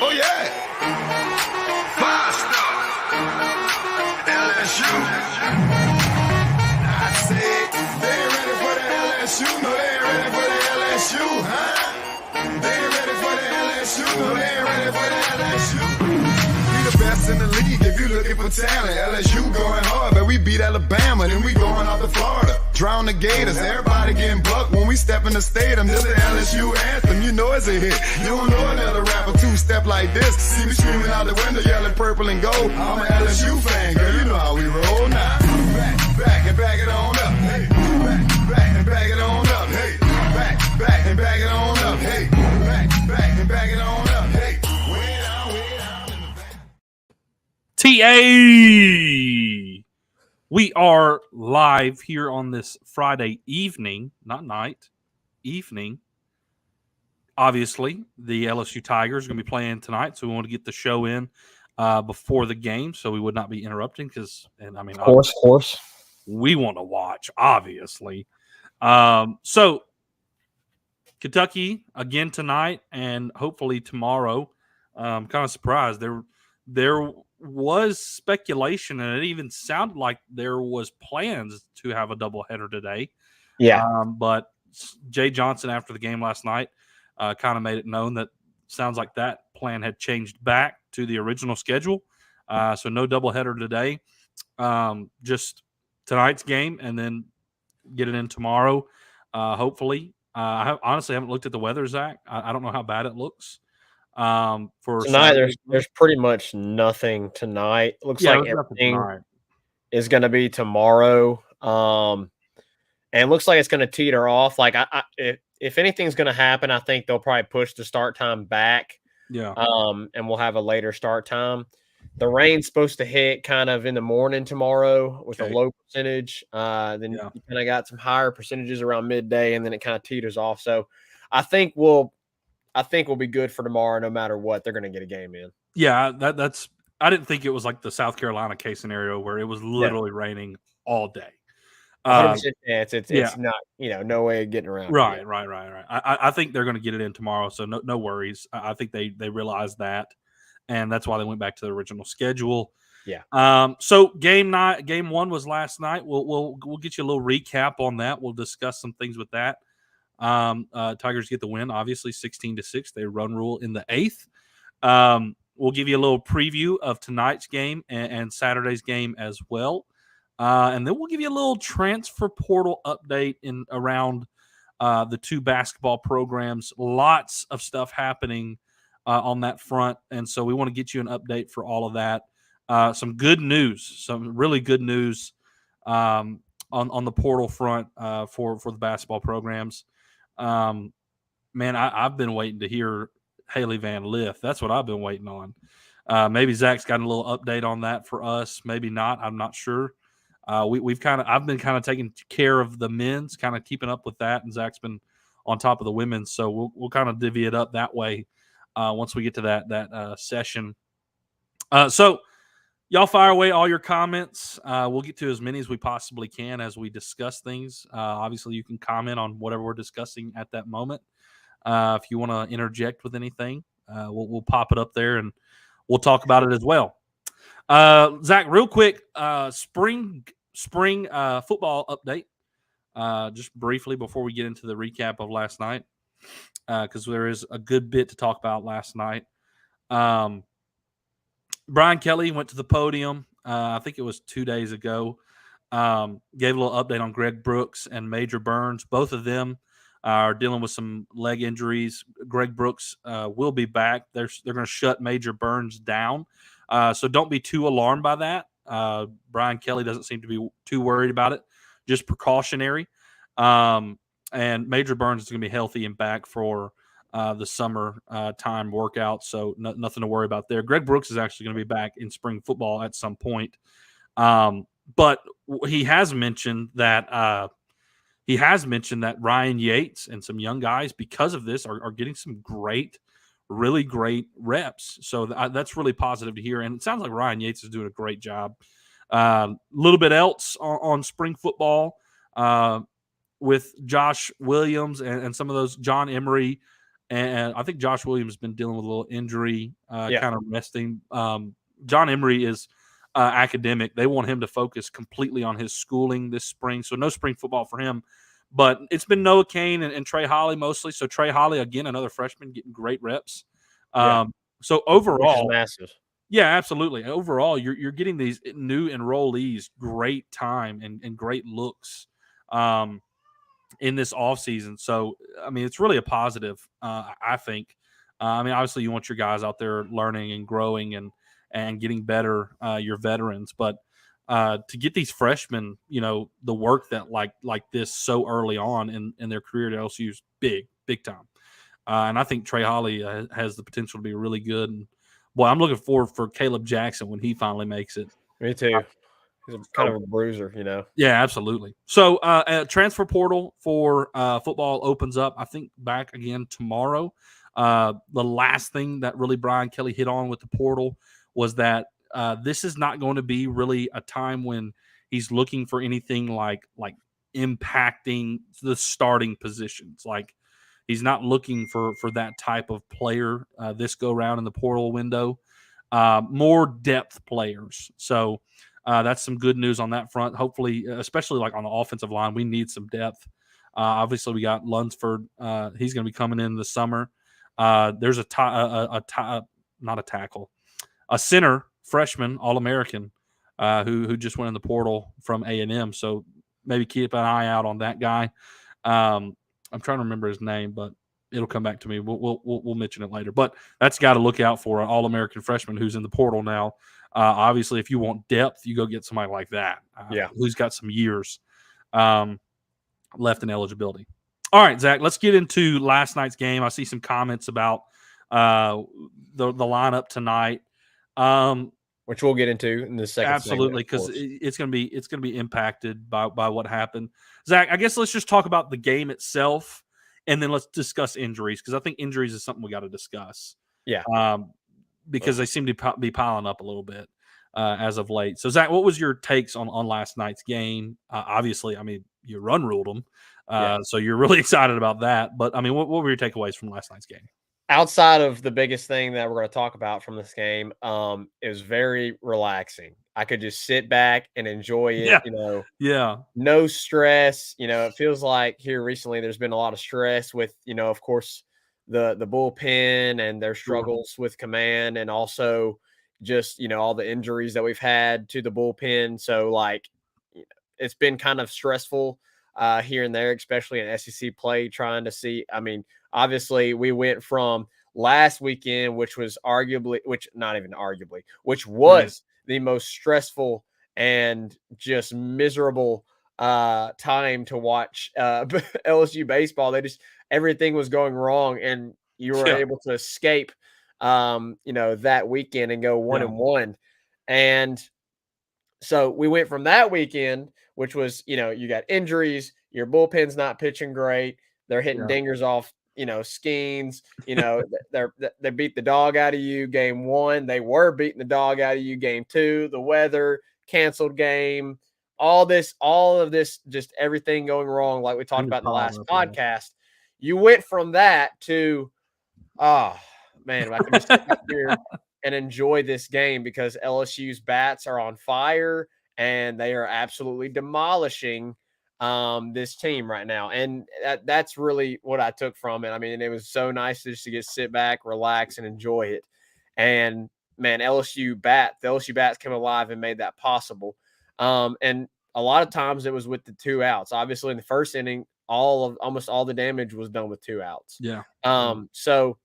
Oh, yeah. Five-star. LSU. I said, they ain't ready for the LSU. No, they ain't ready for the LSU, huh? They ain't ready for the LSU. No, they ain't ready for the LSU. We the best in the league if you looking for talent. LSU going hard, but we beat Alabama, then we going out to Florida. Drown the Gators, everybody getting bucked when we step in the stadium. This the LSU anthem, you know it's a hit. You don't know another rapper two-step like this. See me screaming out the window, yelling purple and gold. I'm an LSU fan, girl, you know how we roll now. Back and back it on up, hey. Back and back it on up, hey. Back and back it on up, hey. Back and back it on up, hey. Way down in the back. TA! We are live here on this Friday evening, not night, evening. Obviously, the LSU Tigers are going to be playing tonight, so we want to get the show in before the game so we would not be interrupting because, of course. We want to watch, obviously. So, Kentucky again tonight and hopefully tomorrow. I'm kind of surprised. There was speculation, and it even sounded like there was plans to have a doubleheader today. Yeah. But Jay Johnson, after the game last night, kind of made it known that sounds like that plan had changed back to the original schedule. So no doubleheader today. Just tonight's game, and then get it in tomorrow, hopefully. I honestly haven't looked at the weather, Zach. I don't know how bad it looks. For tonight, there's pretty much nothing tonight. It looks like everything is going to be tomorrow. And it looks like it's going to teeter off. Like if anything's going to happen, I think they'll probably push the start time back. Yeah. And we'll have a later start time. The rain's supposed to hit kind of in the morning tomorrow with a low percentage. Then you kind of got some higher percentages around midday, and then it kind of teeters off. So I think we'll be good for tomorrow no matter what. They're going to get a game in. Yeah, that's – I didn't think it was like the South Carolina case scenario where it was literally raining all day. It's not, no way of getting around. Right. I think they're going to get it in tomorrow, so no worries. I think they realize that, and that's why they went back to the original schedule. Yeah. So game one was last night. We'll get you a little recap on that. We'll discuss some things with that. Tigers get the win, obviously 16-6. They run rule in the 8th. We'll give you a little preview of tonight's game and Saturday's game as well. And then we'll give you a little transfer portal update in around the two basketball programs. Lots of stuff happening on that front. And so we want to get you an update for all of that. Some good news, some really good news on the portal front for the basketball programs. Man, I've been waiting to hear Haley Van Lith. That's what I've been waiting on. Maybe Zach's got a little update on that for us. Maybe not. I'm not sure. I've been kind of taking care of the men's, kind of keeping up with that, and Zach's been on top of the women's. So we'll kind of divvy it up that way once we get to that session. So y'all fire away all your comments. We'll get to as many as we possibly can as we discuss things. Obviously, you can comment on whatever we're discussing at that moment. If you want to interject with anything, we'll pop it up there and we'll talk about it as well. Zach, real quick, spring football update. Just briefly before we get into the recap of last night, because there is a good bit to talk about last night. Brian Kelly went to the podium. I think it was 2 days ago. Gave a little update on Greg Brooks and Major Burns. Both of them are dealing with some leg injuries. Greg Brooks will be back. They're going to shut Major Burns down. So don't be too alarmed by that. Brian Kelly doesn't seem to be too worried about it. Just precautionary. And Major Burns is going to be healthy and back for the summer time workout. So nothing to worry about there. Greg Brooks is actually going to be back in spring football at some point. But he has mentioned that Ryan Yates and some young guys, because of this, are getting some really great reps. So that's really positive to hear. And it sounds like Ryan Yates is doing a great job. A little bit else on spring football with Josh Williams and some of those John Emery and I think Josh Williams has been dealing with a little injury, Yeah. kind of resting. John Emery is academic. They want him to focus completely on his schooling this spring, so no spring football for him. But it's been Noah Kane and Trey Holly mostly. So Trey Holly, again, another freshman getting great reps. Yeah. So Which is overall, massive. yeah, absolutely. Overall, you're getting these new enrollees great time and great looks in this offseason. So, I mean, it's really a positive, I think. I mean, obviously, you want your guys out there learning and growing and getting better, your veterans. But to get these freshmen, you know, the work that like this so early on in their career at LSU is big time. And I think Trey Holly has the potential to be really good. And boy, I'm looking forward for Caleb Jackson when he finally makes it. Me too. He's kind of a bruiser, you know. Yeah, absolutely. So, transfer portal for football opens up, I think, back again tomorrow. The last thing that really Brian Kelly hit on with the portal was that this is not going to be really a time when he's looking for anything like impacting the starting positions. Like, he's not looking for that type of player this go round in the portal window. More depth players. So that's some good news on that front. Hopefully, especially like on the offensive line, we need some depth. Obviously, we got Lunsford. He's going to be coming in the summer. There's not a tackle, a center freshman All-American who just went in the portal from A&M. So maybe keep an eye out on that guy. I'm trying to remember his name, but it'll come back to me. We'll mention it later. But that's got to look out for an All-American freshman who's in the portal now. Obviously, if you want depth, you go get somebody like that. Who's got some years left in eligibility. All right, Zach, let's get into last night's game. I see some comments about the lineup tonight. Which we'll get into in the second. Absolutely, because it's going to be impacted by what happened. Zach, I guess let's just talk about the game itself, and then let's discuss injuries, because I think injuries is something we got to discuss. Yeah. Because they seem to be piling up a little bit as of late. So, Zach, what was your takes on last night's game? Obviously, I mean, you run ruled them, so you're really excited about that. But, I mean, what were your takeaways from last night's game? Outside of the biggest thing that we're going to talk about from this game, it was very relaxing. I could just sit back and enjoy it, you know. Yeah. No stress. You know, it feels like here recently there's been a lot of stress with, you know, of course, the bullpen and their struggles with command, and also just, you know, all the injuries that we've had to the bullpen. So, like, it's been kind of stressful here and there, especially in SEC play, trying to see. I mean, obviously, we went from last weekend, which was the most stressful and just miserable time to watch LSU baseball. Everything was going wrong, and you were able to escape, you know, that weekend and go 1-1. And so we went from that weekend, which was, you know, you got injuries, your bullpen's not pitching great, they're hitting dingers off, you know, Skeens, you know, they beat the dog out of you game 1. They were beating the dog out of you game 2. The weather, canceled game, all of this, just everything going wrong, like we talked about in the last podcast. You went from that to, oh man, I can just sit back here and enjoy this game, because LSU's bats are on fire and they are absolutely demolishing this team right now. And that's really what I took from it. I mean, it was so nice just to sit back, relax, and enjoy it. And man, the LSU bats came alive and made that possible. And a lot of times it was with the 2 outs. Obviously, in the first inning, almost all the damage was done with 2 outs. Yeah. So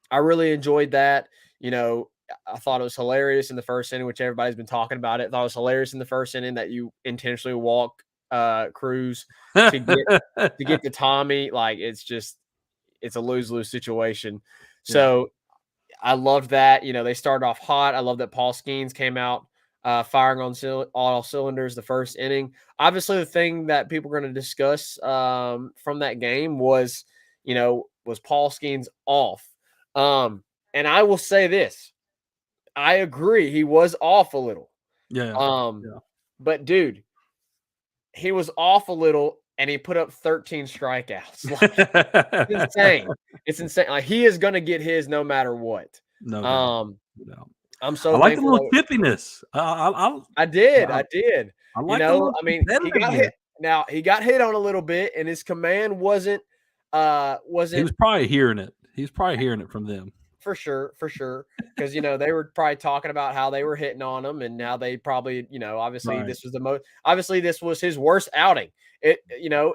I really enjoyed that. You know, I thought it was hilarious in the first inning, which everybody's been talking about it. I thought it was hilarious in the first inning that you intentionally walk Cruz to get to Tommy. Like, it's a lose-lose situation. So I loved that. You know, they started off hot. I love that Paul Skeens came out firing on all cylinders the first inning. Obviously, the thing that people are going to discuss from that game was, you know, was Paul Skeens off? And I will say this. I agree. He was off a little. But dude, he was off a little, and he put up 13 strikeouts. Like, it's insane. It's insane. Like, he is going to get his no matter what. No doubt. No doubt. I'm so I like the thankful. little chippiness. I did. I like I mean, he got hit. Now, he got hit on a little bit, and his command wasn't. He was probably hearing it. He was probably hearing it from them. For sure. Because, they were probably talking about how they were hitting on him, and now they probably, obviously Right. this was his worst outing. It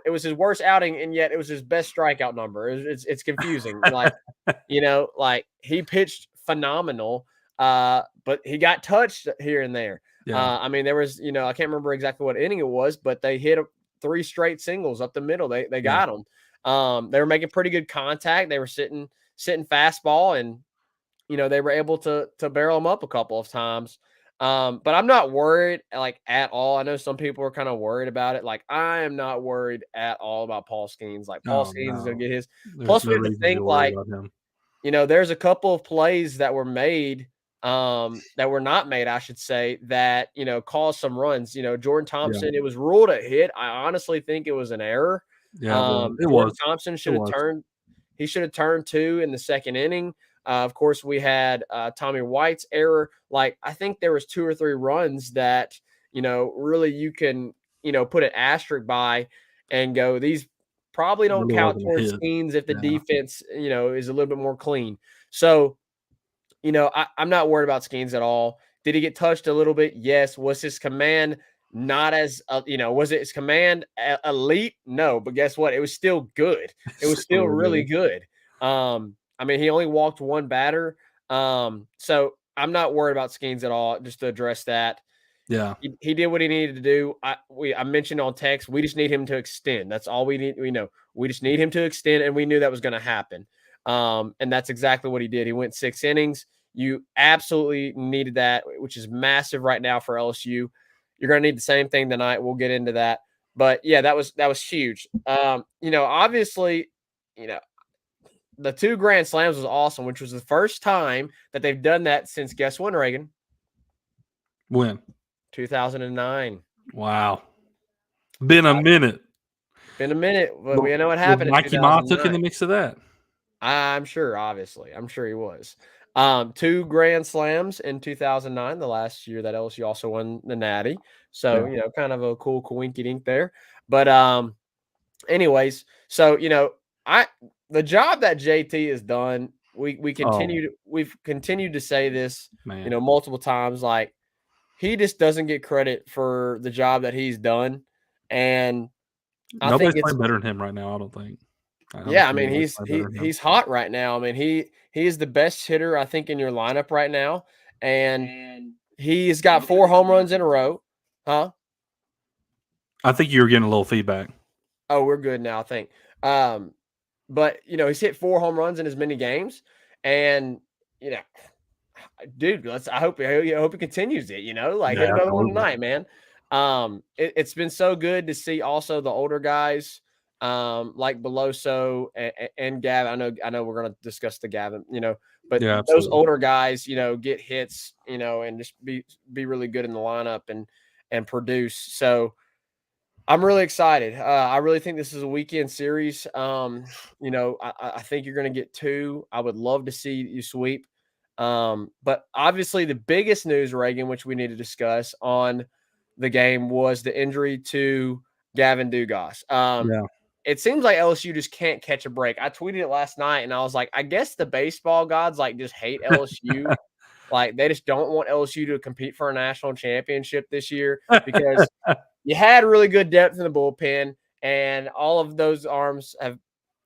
was his worst outing, and yet it was his best strikeout number. It's confusing. like he pitched phenomenal, but he got touched here and there. Yeah. I mean, there was, I can't remember exactly what inning it was, but they hit 3 straight singles up the middle. They got him. They were making pretty good contact. They were sitting fastball, and they were able to barrel him up a couple of times. But I'm not worried at all. I know some people are kind of worried about it. Like, I am not worried at all about Paul Skeens. Like, Paul Skeens is going to get his. Plus, we have to think there's a couple of plays that were made, that were not made, I should say, that caused some runs. Jordan Thompson, it was ruled a hit. I honestly think it was an error. Yeah, Jordan Thompson should have turned. He should have turned 2 in the second inning. Of course, we had Tommy White's error. Like, I think there was 2 or 3 runs that, really you can, put an asterisk by and go, these probably don't count towards Skeens if the defense, is a little bit more clean. So, I'm not worried about Skeens at all. Did he get touched a little bit? Yes. Was his command not as, was it his command elite? No, but guess what? It was still good. It was still really good. I mean, he only walked 1 batter. So I'm not worried about Skeens at all, just to address that. Yeah. He did what he needed to do. I mentioned on text, we just need him to extend. That's all we need. We just need him to extend, and we knew that was going to happen. And that's exactly what he did. He went 6 innings. You absolutely needed that, which is massive right now for LSU. You're going to need the same thing tonight. We'll get into that. But yeah, that was huge. Obviously, the 2 grand slams was awesome, which was the first time that they've done that since, guess when, Reagan? When? 2009. Wow. Been a minute. But we know what happened. Mikey Ma took in the mix of that. I'm sure, obviously. I'm sure he was. 2 grand slams in 2009, the last year that LSU also won the Natty. So, kind of a cool coinky-dink there. But anyways, so, the job that JT has done, we've continued to say this, multiple times, like, he just doesn't get credit for the job that he's done. And nobody's playing better than him right now, I don't think. I mean, he's hot right now. I mean, he is the best hitter, I think, in your lineup right now. And he's got 4 home runs in a row. Huh? I think you were getting a little feedback. Oh, we're good now, I think. But, he's hit 4 home runs in as many games. And, dude, I hope he continues it, hit another one tonight, man. It's been so good to see also the older guys, like Beloso and Gavin. I know we're going to discuss the Gavin, but those older guys, get hits, and just be really good in the lineup and produce. So I'm really excited. I really think this is a weekend series. I think you're going to get 2. I would love to see you sweep. But obviously the biggest news, Reagan, which we need to discuss on the game, was the injury to Gavin Dugas. It seems like LSU just can't catch a break. I tweeted it last night, and I was like, I guess the baseball gods just hate LSU. Like, they just don't want LSU to compete for a national championship this year, because you had really good depth in the bullpen, and all of those arms have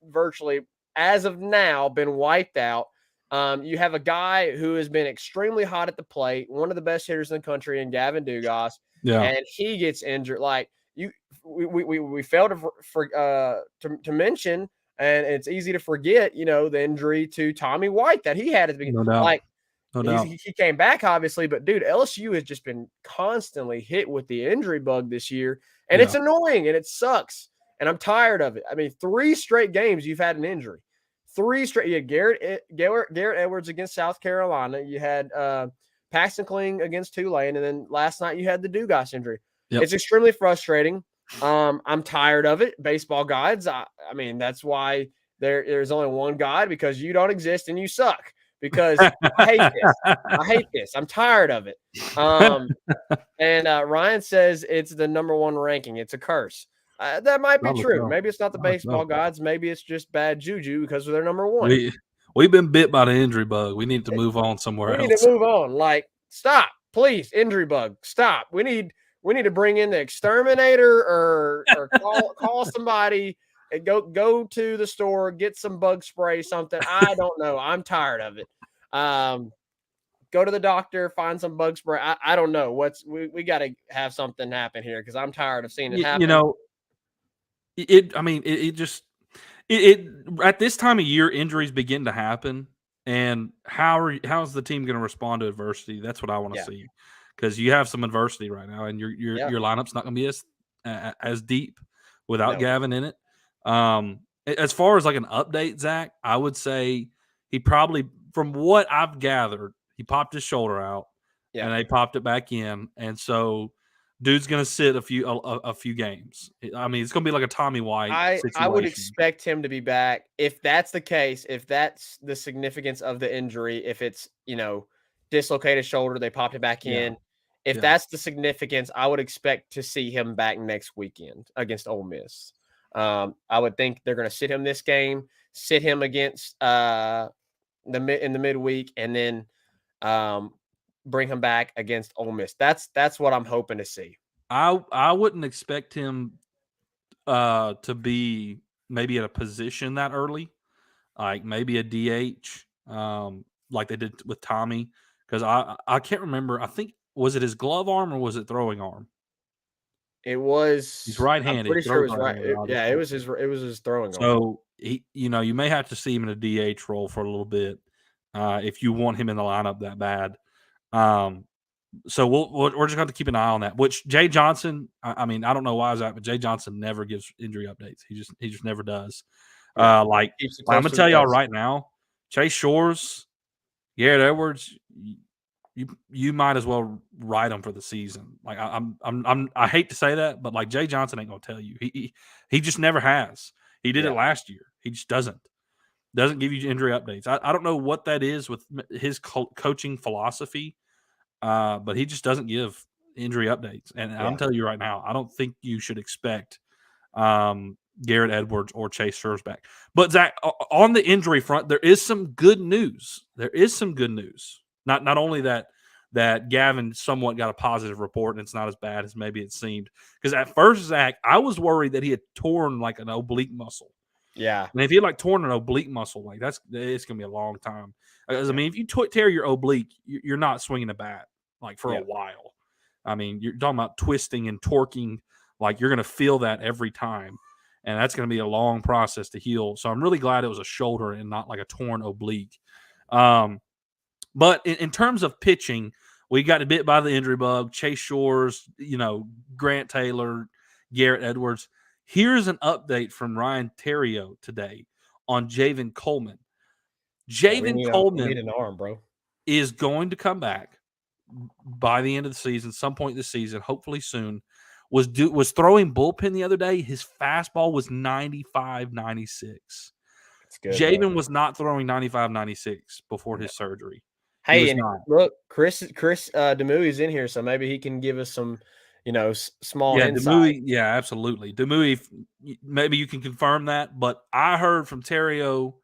virtually, as of now, been wiped out. You have a guy who has been extremely hot at the plate, one of the best hitters in the country, in Gavin Dugas, and he gets injured. Like, we failed to mention, and it's easy to forget, the injury to Tommy White that he had at the beginning. No doubt. He came back, obviously, but dude, LSU has just been constantly hit with the injury bug this year, and it's annoying and it sucks, and I'm tired of it. I mean, 3 straight games you've had an injury. 3 straight. You had Garrett Edwards against South Carolina. You had Paxton Kling against Tulane, and then last night you had the Dugas injury. It's extremely frustrating. I'm tired of it. Baseball gods. I mean, that's why there's only one God, because you don't exist and you suck. Because I hate this. I hate this. I'm tired of it. And Ryan says it's the number one ranking. It's a curse. That might be Probably true. so. Maybe it's not the Probably baseball so. gods. Maybe it's just bad juju because they're number one. We've been bit by the injury bug. We need to move on somewhere We need else. to move on. Like, stop, please. Injury bug. Stop. We need to bring in the exterminator or call somebody and go to the store, get some bug spray, something. I don't know. I'm tired of it. Go to the doctor, find some bug spray. I don't know. We got to have something happen here because I'm tired of seeing it happen. You know, it just at this time of year, injuries begin to happen. And how's the team going to respond to adversity? That's what I want to see, because you have some adversity right now, and your lineup's not going to be as deep without Gavin in it. As far as like an update, Zach, I would say he probably, from what I've gathered, he popped his shoulder out, and they popped it back in, and so dude's going to sit a few games. I mean, it's going to be like a Tommy White situation. I would expect him to be back. If that's the case, if that's the significance of the injury, if it's, dislocated shoulder, they popped it back in. If that's the significance, I would expect to see him back next weekend against Ole Miss. I would think they're going to sit him this game, sit him against in the midweek, and then bring him back against Ole Miss. That's what I'm hoping to see. I wouldn't expect him to be maybe at a position that early, like maybe a DH, like they did with Tommy, because I can't remember. I think, was it his glove arm or was it throwing arm? It was. He's right-handed. I'm pretty sure it was right. It was his throwing arm. So you may have to see him in a DH role for a little bit if you want him in the lineup that bad. So we're just going to keep an eye on that. Which Jay Johnson, I mean, I don't know why is that, but Jay Johnson never gives injury updates. He just never does. I'm gonna tell y'all right now, Chase Shores, Garrett Edwards, you might as well ride them for the season. Like I hate to say that, but like Jay Johnson ain't gonna tell you. He just never has. He did it last year. He just doesn't give you injury updates. I don't know what that is with his coaching philosophy. But he just doesn't give injury updates. And I'm telling you right now, I don't think you should expect Garrett Edwards or Chase Shores back. But Zach, on the injury front, there is some good news. Not only that Gavin somewhat got a positive report and it's not as bad as maybe it seemed. Because at first, Zach, I was worried that he had torn like an oblique muscle. Yeah. And if he had like torn an oblique muscle, like it's going to be a long time. Because, I mean, if you tear your oblique, you're not swinging a bat like for a while. I mean, you're talking about twisting and torquing. Like, you're going to feel that every time. And that's going to be a long process to heal. So I'm really glad it was a shoulder and not like a torn oblique. But in terms of pitching, we got bit by the injury bug. Chase Shores, Grant Taylor, Garrett Edwards. Here's an update from Ryan Theriot today on Javen Coleman. Coleman need an arm, bro. Is going to come back by the end of the season, some point this season, hopefully soon. Was throwing bullpen the other day. His fastball was 95, 96. Javen was not throwing 95, 96 before his surgery. Hey, and look, Chris Demouy is in here, so maybe he can give us some, small insight. Demouy, absolutely. Demouy, maybe you can confirm that, but I heard from Theriot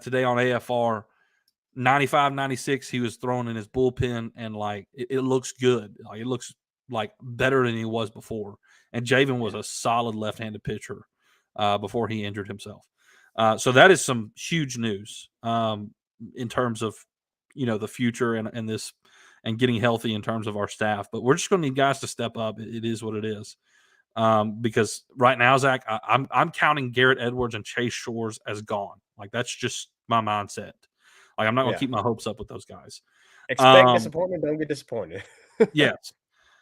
today on AFR, 95, 96, he was throwing in his bullpen, and like it looks good. Like it looks like better than he was before. And Javen was a solid left-handed pitcher before he injured himself. So that is some huge news in terms of the future and this and getting healthy in terms of our staff. But we're just going to need guys to step up. It is what it is. Because right now, Zach, I'm counting Garrett Edwards and Chase Shores as gone. Like that's just my mindset. Like I'm not going to keep my hopes up with those guys. Expect disappointment, don't get disappointed. Yes.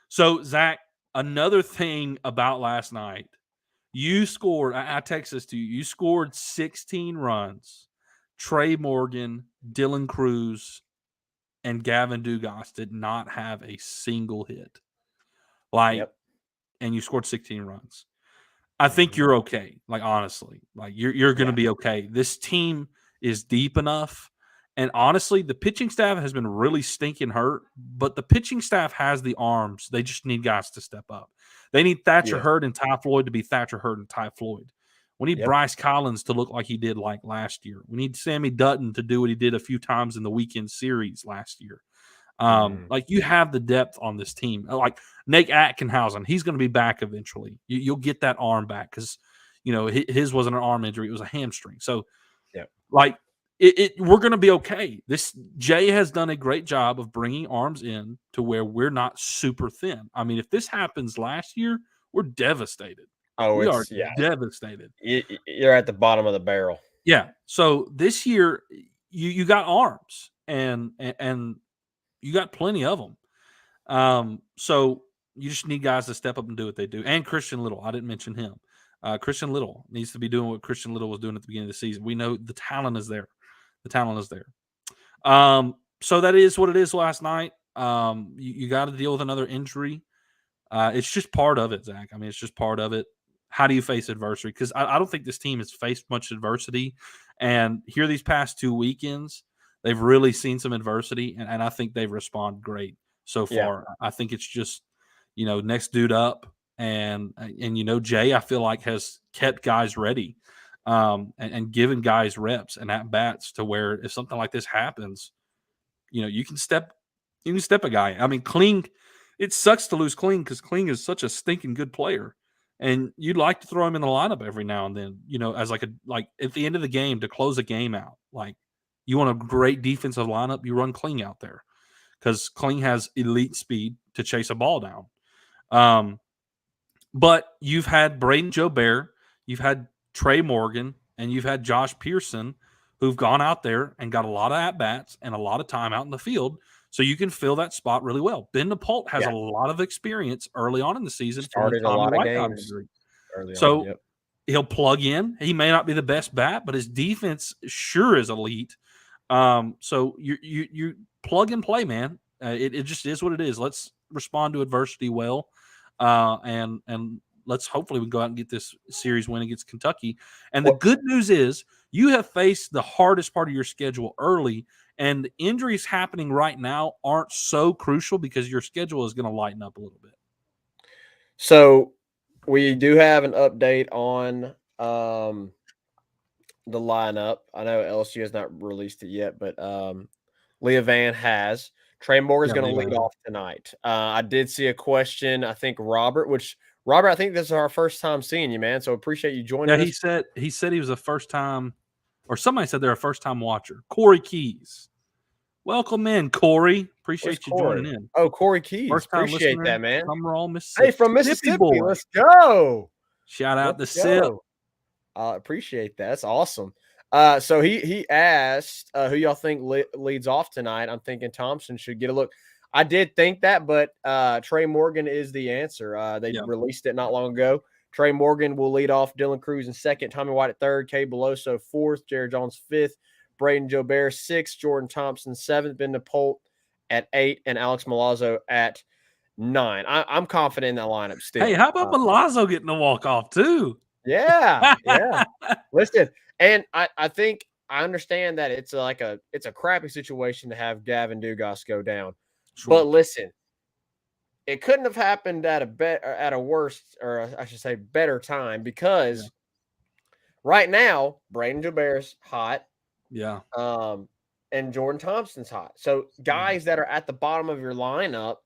So Zach, another thing about last night, you scored. I text this to you. You scored 16 runs. Trey Morgan, Dylan Cruz, and Gavin Dugas did not have a single hit. Like and you scored 16 runs. I think you're okay. Like, honestly, like you're going to be okay. This team is deep enough. And honestly, the pitching staff has been really stinking hurt, but the pitching staff has the arms. They just need guys to step up. They need Thatcher Hurd and Ty Floyd to be Thatcher Hurd and Ty Floyd. We need Bryce Collins to look like he did like last year. We need Sammy Dutton to do what he did a few times in the weekend series last year. Like, you have the depth on this team. Like Nate Atkinhausen, he's going to be back eventually. You'll get that arm back because, his wasn't an arm injury; it was a hamstring. So, like, we're going to be okay. Jay has done a great job of bringing arms in to where we're not super thin. I mean, if this happens last year, we're devastated. We are devastated. You're at the bottom of the barrel. Yeah. So this year, you got arms and you got plenty of them. So you just need guys to step up and do what they do. And Christian Little, I didn't mention him. Christian Little needs to be doing what Christian Little was doing at the beginning of the season. We know the talent is there. The talent is there. So that is what it is last night. You got to deal with another injury. It's just part of it, Zach. I mean, it's just part of it. How do you face adversity? Because I don't think this team has faced much adversity. And here these past 2 weekends, they've really seen some adversity, and I think they've responded great so far. I think it's just, next dude up. And Jay, I feel like, has kept guys ready and given guys reps and at-bats to where if something like this happens, you can step a guy. I mean, Kling, it sucks to lose Kling because Kling is such a stinking good player. And you'd like to throw him in the lineup every now and then, as like at the end of the game to close a game out. Like, you want a great defensive lineup, you run Kling out there because Kling has elite speed to chase a ball down. But you've had Braden Jobert, you've had Trey Morgan, and you've had Josh Pearson who've gone out there and got a lot of at-bats and a lot of time out in the field. So you can fill that spot really well. Ben Napolt has a lot of experience early on in the season. Started a lot of games. So he'll plug in. He may not be the best bat, but his defense sure is elite. So you plug and play, man. It just is what it is. Let's respond to adversity well, and let's hopefully we go out and get this series win against Kentucky. And the good news is you have faced the hardest part of your schedule early. And the injuries happening right now aren't so crucial because your schedule is going to lighten up a little bit. So we do have an update on the lineup. I know LSU has not released it yet, but Leah Van has. Trey Morgan's going to lead off tonight. I did see a question. I think Robert, I think this is our first time seeing you, man. So appreciate you joining us. He said he was a first time, or somebody said they're a first time watcher. Corey Keys. Welcome in, Corey. Appreciate you joining in. Oh, Corey Keys. Appreciate that, man. Hey, from Mississippi. Boy. Let's go. Shout out to Sip. I appreciate that. That's awesome. So he asked who y'all think leads off tonight. I'm thinking Thompson should get a look. I did think that, but Trey Morgan is the answer. They released it not long ago. Trey Morgan will lead off. Dylan Cruz in second. Tommy White at third. Kay Beloso fourth. Jared Jones fifth. Braden Jobert sixth. Jordan Thompson seventh. Ben Napolt at 8, and Alex Milazzo at 9. I'm confident in that lineup still. Hey, how about Milazzo getting a walk-off too? Yeah. Listen, and I think I understand that it's a crappy situation to have Gavin Dugas go down. Sure. But listen, it couldn't have happened at a worse, or I should say better time, because right now Braden Jobert's hot. Yeah. And Jordan Thompson's hot. So guys that are at the bottom of your lineup,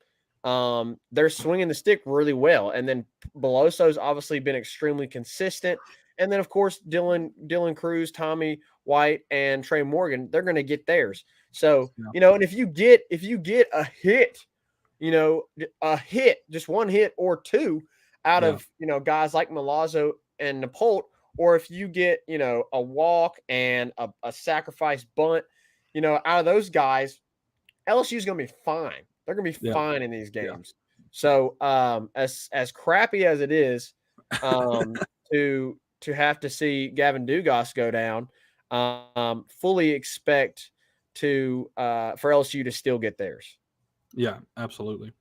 they're swinging the stick really well. And then Beloso's obviously been extremely consistent. And then, of course, Dylan Cruz, Tommy White, and Trey Morgan, they're going to get theirs. So, and if you get a hit, just one hit or two out of, guys like Milazzo and Napolt, or if you get, a walk and a sacrifice bunt, out of those guys, LSU is going to be fine. They're going to be fine in these games. Yeah. So as crappy as it is to have to see Gavin Dugas go down, fully expect for LSU to still get theirs. Yeah, absolutely.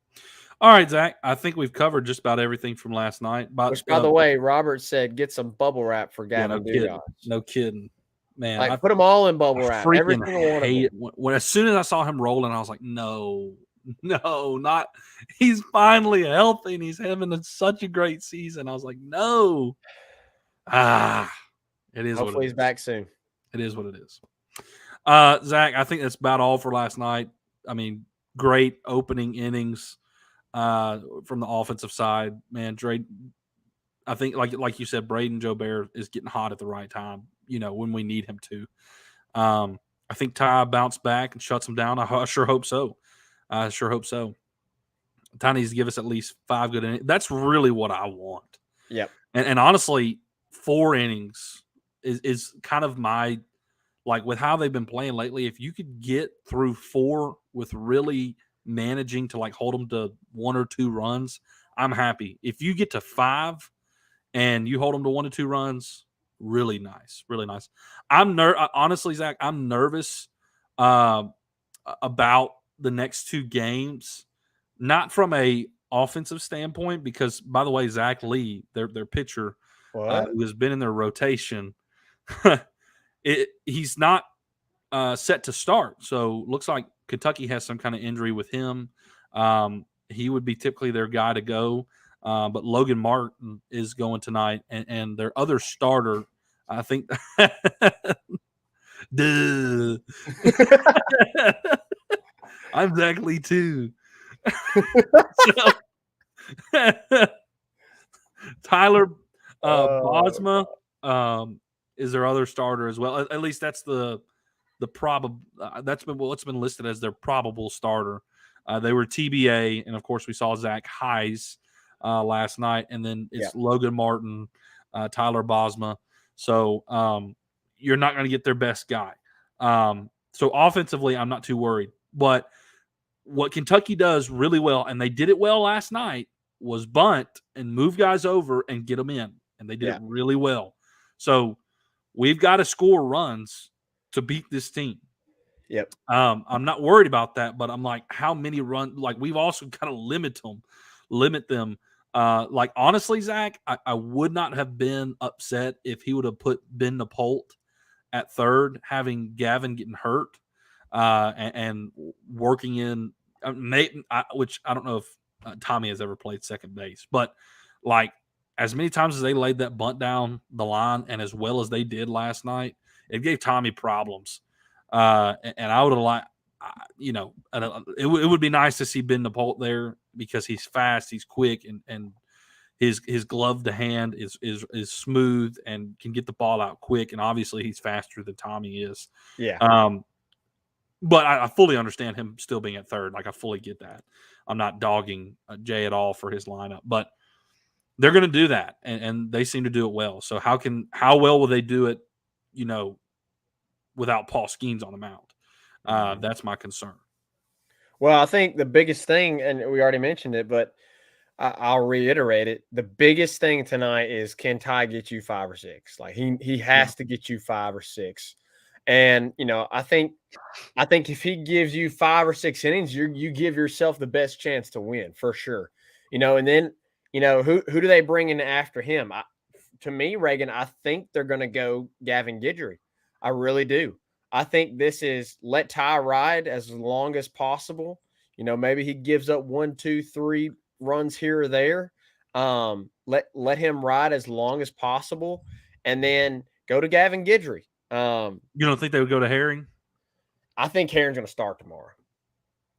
All right, Zach. I think we've covered just about everything from last night. Which, by the way, Robert said get some bubble wrap for yeah, Gavin no kidding. Dugas. No kidding. Man, Like, put them all in bubble wrap. Every freaking single one of hate them. it. When as soon as I saw him rolling, I was like, no, not. He's finally healthy and he's having such a great season. I was like, no. It is. Hopefully, he's back soon. It is what it is. Zach, I think that's about all for last night. I mean, great opening innings from the offensive side. Man, I think like you said, Braden Joubert is getting hot at the right time, when we need him to. I think Ty bounced back and shuts him down. I sure hope so. Ty needs to give us at least 5 good innings. That's really what I want. Yep. And honestly, 4 innings is kind of my, like, with how they've been playing lately. If you could get through 4 with really managing to like hold them to 1 or 2 runs, I'm happy. If you get to 5 and you hold them to 1 or 2 runs, really nice. Honestly, Zach, I'm nervous about the next 2 games, not from a offensive standpoint, because, by the way, Zach Lee, their pitcher, who has been in their rotation, he's not set to start. So looks like Kentucky has some kind of injury with him. He would be typically their guy to go. But Logan Martin is going tonight, and their other starter, I think. Duh. I'm Zach Lee too. Tyler Bosma is their other starter as well. At least that's the probable. That's been what's been listed as their probable starter. They were TBA, and of course we saw Zach Heise last night, and then it's Logan Martin, Tyler Bosma. So you're not going to get their best guy. So offensively, I'm not too worried. But what Kentucky does really well, and they did it well last night, was bunt and move guys over and get them in, and they did it really well. So we've got to score runs to beat this team. Yep. I'm not worried about that, but I'm like, how many runs? Like, we've also got to limit them. Like, honestly, Zach, I would not have been upset if he would have put Ben Napolt at third, having Gavin getting hurt and working in which I don't know if Tommy has ever played second base, but like, as many times as they laid that bunt down the line and as well as they did last night, it gave Tommy problems. And I would have liked, it would be nice to see Ben Napolt there, because he's fast, he's quick, and his glove to hand is smooth and can get the ball out quick. And obviously he's faster than Tommy is. Yeah. But I fully understand him still being at third. Like, I fully get that. I'm not dogging Jay at all for his lineup, but they're going to do that, and they seem to do it well. So how well will they do it, without Paul Skeens on the mound? That's my concern. Well, I think the biggest thing, and we already mentioned it, but I'll reiterate it. The biggest thing tonight is, can Ty get you 5 or 6? Like, he has to get you 5 or 6. And, I think if he gives you 5 or 6 innings, you give yourself the best chance to win, for sure. And then, who do they bring in after him? To me, Reagan, I think they're going to go Gavin Guidry. I really do. I think this is let Ty ride as long as possible. Maybe he gives up 1, 2, 3 runs here or there. Let him ride as long as possible, and then go to Gavin Guidry. You don't think they would go to Herring? I think Herring's going to start tomorrow.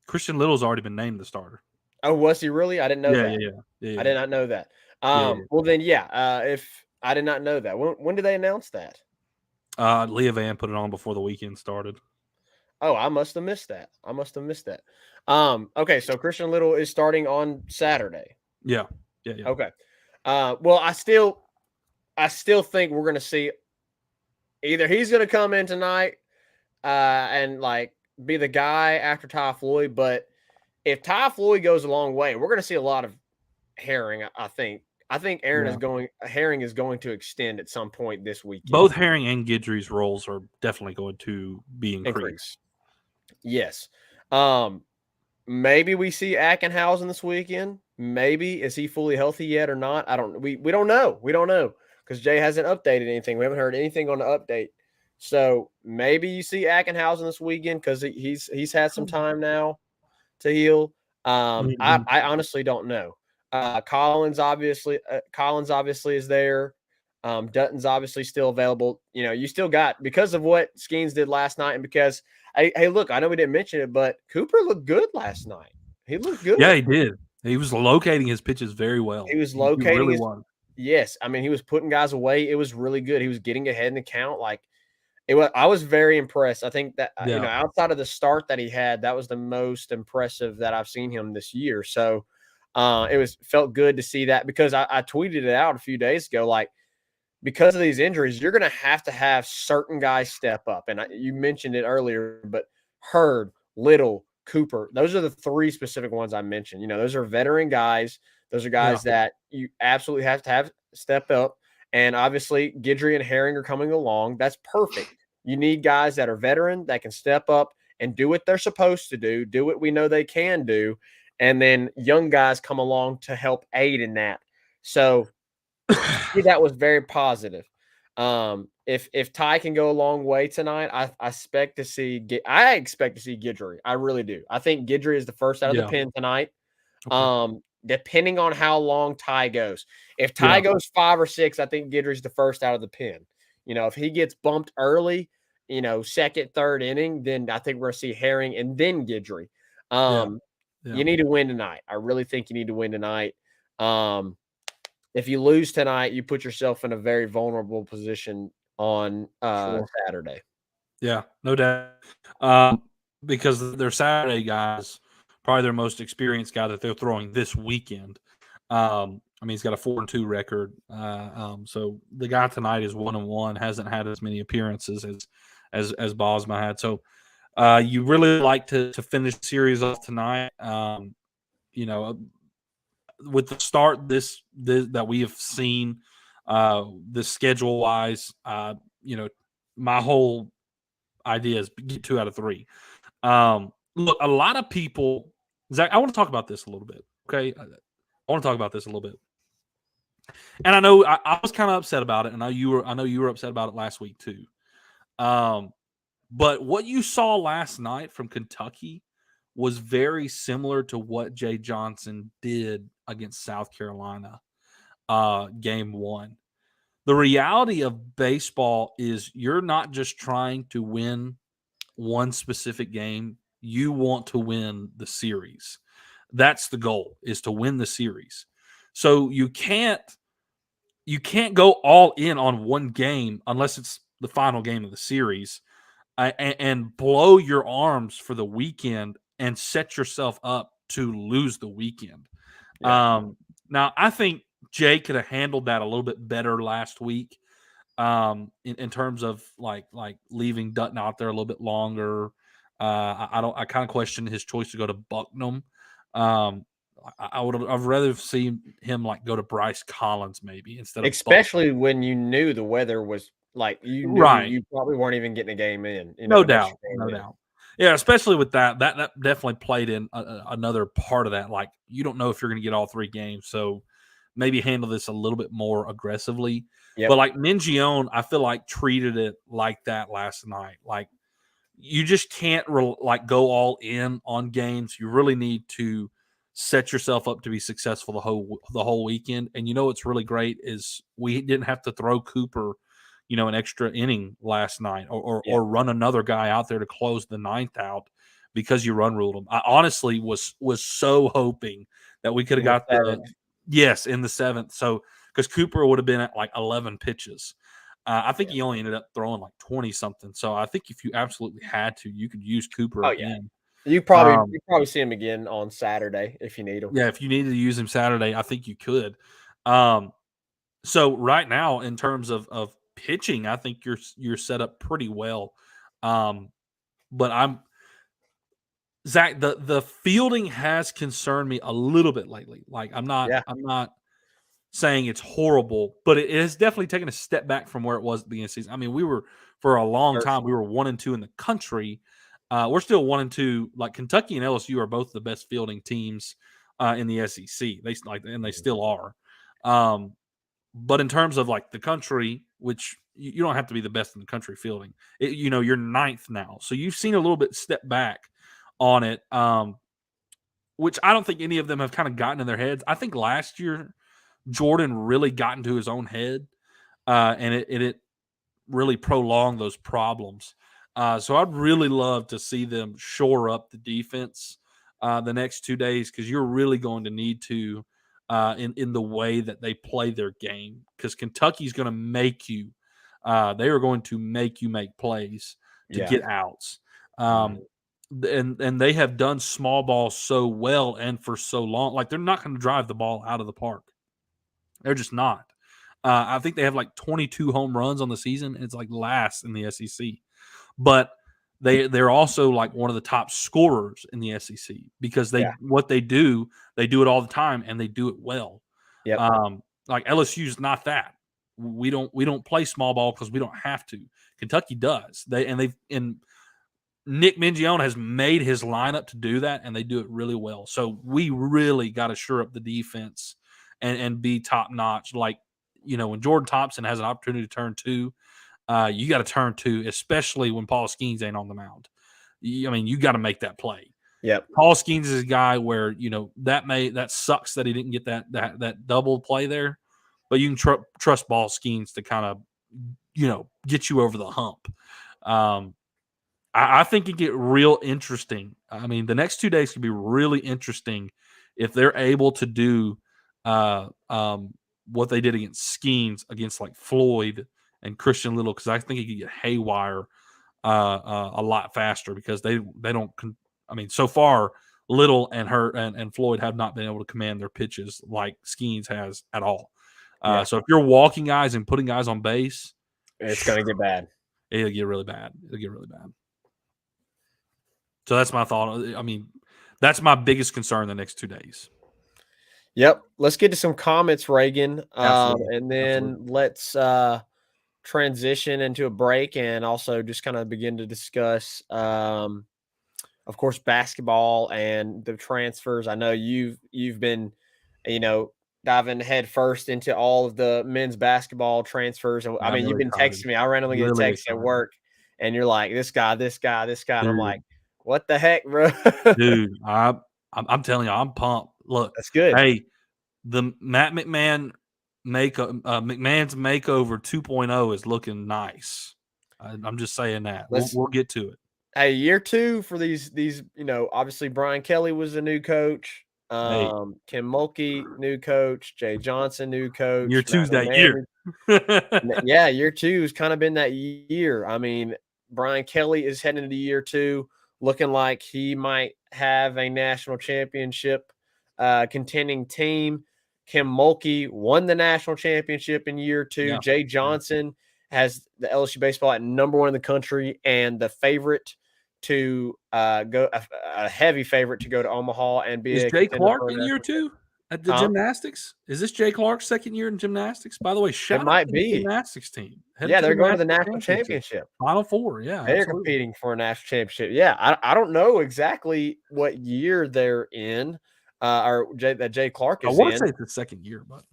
Christian Little's already been named the starter. Oh, was he really? I didn't know that. Yeah. I did not know that. Well, then, if I did not know that. When did they announce that? Leah Van put it on before the weekend started. Oh, I must have missed that. Okay, so Christian Little is starting on Saturday. Yeah. Okay. Well, I still think we're going to see either he's going to come in tonight and like be the guy after Ty Floyd, but if Ty Floyd goes a long way, we're going to see a lot of Herring. I think Herring is going to extend at some point this weekend. Both Herring and Guidry's roles are definitely going to be increased. Yes. maybe we see Ackenhausen this weekend. Maybe. Is he fully healthy yet or not? We don't know. We don't know because Jay hasn't updated anything. We haven't heard anything on the update. So maybe you see Ackenhausen this weekend because he's had some time now to heal. I honestly don't know. Collins obviously is there. Dutton's obviously still available. You still got, because of what Skeens did last night, and because hey, look, I know we didn't mention it, but Cooper looked good last night. He looked good. Yeah, he did. He was locating his pitches very well. He was locating he really was. Yes, I mean, he was putting guys away. It was really good. He was getting ahead in the count. I was very impressed. I think that outside of the start that he had, that was the most impressive that I've seen him this year. So felt good to see that, because I tweeted it out a few days ago. Like, because of these injuries, you're going to have certain guys step up. And you mentioned it earlier, but Hurd, Little, Cooper, those are the three specific ones I mentioned. Those are veteran guys. Those are guys that you absolutely have to have step up. And obviously, Guidry and Herring are coming along. That's perfect. You need guys that are veteran, that can step up and do what they're supposed to do what we know they can do, and then young guys come along to help aid in that. So that was very positive. If Ty can go a long way tonight, I expect to see Guidry. I really do. I think Guidry is the first out of the pen tonight. Okay. Depending on how long Ty goes. If Ty goes 5 or 6, I think Guidry's the first out of the pen. If he gets bumped early, second, third inning, then I think we're going to see Herring and then Guidry. You need to win tonight. I really think you need to win tonight. If you lose tonight, you put yourself in a very vulnerable position on Saturday. Yeah, no doubt. Because they're Saturday guys, probably their most experienced guy that they're throwing this weekend. He's got a 4-2 record. So the guy tonight is 1-1, hasn't had as many appearances as Bosma had. So you really like to finish the series off tonight. With the start this that we have seen, the schedule wise, my whole idea is get 2 out of 3. Look, a lot of people, Zach, I want to talk about this a little bit. Okay, I want to talk about this a little bit. And I know I was kind of upset about it, and I know you were upset about it last week too. But what you saw last night from Kentucky was very similar to what Jay Johnson did against South Carolina, game 1. The reality of baseball is you're not just trying to win one specific game. You want to win the series. That's the goal, is to win the series. So you can't go all in on one game unless it's the final game of the series, and blow your arms for the weekend and set yourself up to lose the weekend. Yeah. Now, I think Jay could have handled that a little bit better last week, in terms of like leaving Dutton out there a little bit longer. I kind of question his choice to go to Bucknam. I'd rather seen him go to Bryce Collins maybe instead of especially Bucknam. When you knew the weather was you knew you probably weren't even getting a game in. No doubt. Yeah, especially with that definitely played in another part of that. Like, you don't know if you're going to get all 3 games, so maybe handle this a little bit more aggressively. Yep. But Mingione, I feel treated it like that last night. You just can't go all in on games. You really need to set yourself up to be successful the whole weekend. And what's really great is we didn't have to throw Cooper an extra inning last night, or run another guy out there to close the 9th out because you run ruled him. I honestly was so hoping that we could have got in the 7th. So, because Cooper would have been at 11 pitches. I think he only ended up throwing 20 something. So I think if you absolutely had to, you could use Cooper again. You probably see him again on Saturday if you need him. Yeah, if you needed to use him Saturday, I think you could. So right now, in terms of pitching, I think you're set up pretty well. But Zach, the fielding has concerned me a little bit lately. I'm not saying it's horrible, but it has definitely taken a step back from where it was at the beginning of the season. I mean, we were for a long time, we were 1-2 in the country. We're still 1-2. Like Kentucky and LSU are both the best fielding teams in the SEC. They still are. But in terms of like the country, which you don't have to be the best in the country fielding, you're 9th now, so you've seen a little bit step back on it. Which I don't think any of them have kind of gotten in their heads. I think last year Jordan really got into his own head, and it really prolonged those problems. So I'd really love to see them shore up the defense the next 2 days, because you're really going to need to in the way that they play their game, because Kentucky's going to make you. They are going to make you make plays to get outs. And they have done small ball so well and for so long. Like, they're not going to drive the ball out of the park. They're just not. I think they have like 22 home runs on the season. It's like last in the SEC. But they're also like one of the top scorers in the SEC, because what they do it all the time, and they do it well. Yep. Like LSU's not that. We don't play small ball because we don't have to. Kentucky does. And Nick Mingione has made his lineup to do that, and they do it really well. So we really got to shore up the defense and be top notch. Like, when Jordan Thompson has an opportunity to turn 2, you got to turn 2, especially when Paul Skeens ain't on the mound. You got to make that play. Yep. Paul Skeens is a guy where that sucks that he didn't get that double play there, but you can trust Paul Skeens to kind of get you over the hump. I think it get real interesting. The next 2 days could be really interesting if they're able to do what they did against Skeens, against like Floyd and Christian Little, because I think he could get haywire a lot faster, because they don't. So far, Little and Floyd have not been able to command their pitches like Skeens has at all. So if you're walking guys and putting guys on base, it's going to get bad. It'll get really bad. So that's my thought. That's my biggest concern the next 2 days. Yep. Let's get to some comments, Reagan. And then let's transition into a break, and also just kind of begin to discuss, of course, basketball and the transfers. I know you've been, diving head first into all of the men's basketball transfers. And you've been texting me. I randomly get a text at work, and you're like, this guy. Dude. And I'm like, what the heck, bro? Dude, I'm telling you, I'm pumped. Look, that's good. Hey, the Matt McMahon's makeover 2.0 is looking nice. I'm just saying that. We'll get to it. Hey, year 2 for these, obviously Brian Kelly was a new coach. Kim Mulkey, new coach. Jay Johnson, new coach. Year 2's that year. Yeah, year 2 has kind of been that year. Brian Kelly is heading into year 2, looking like he might have a national championship contending team. Kim Mulkey won the national championship in year 2. Yeah. Jay Johnson has the LSU baseball at #1 in the country, and the favorite to go a heavy favorite to go to Omaha and be. Is Jay Clark in year 2 at the gymnastics? Is this Jay Clark's second year in gymnastics? By the way, shout out to the gymnastics team. They're going to the national championship. Final Four, yeah. They're competing for a national championship. Yeah, I don't know exactly what year they're in, or that Jay Clark is in. I want to say it's the second year, but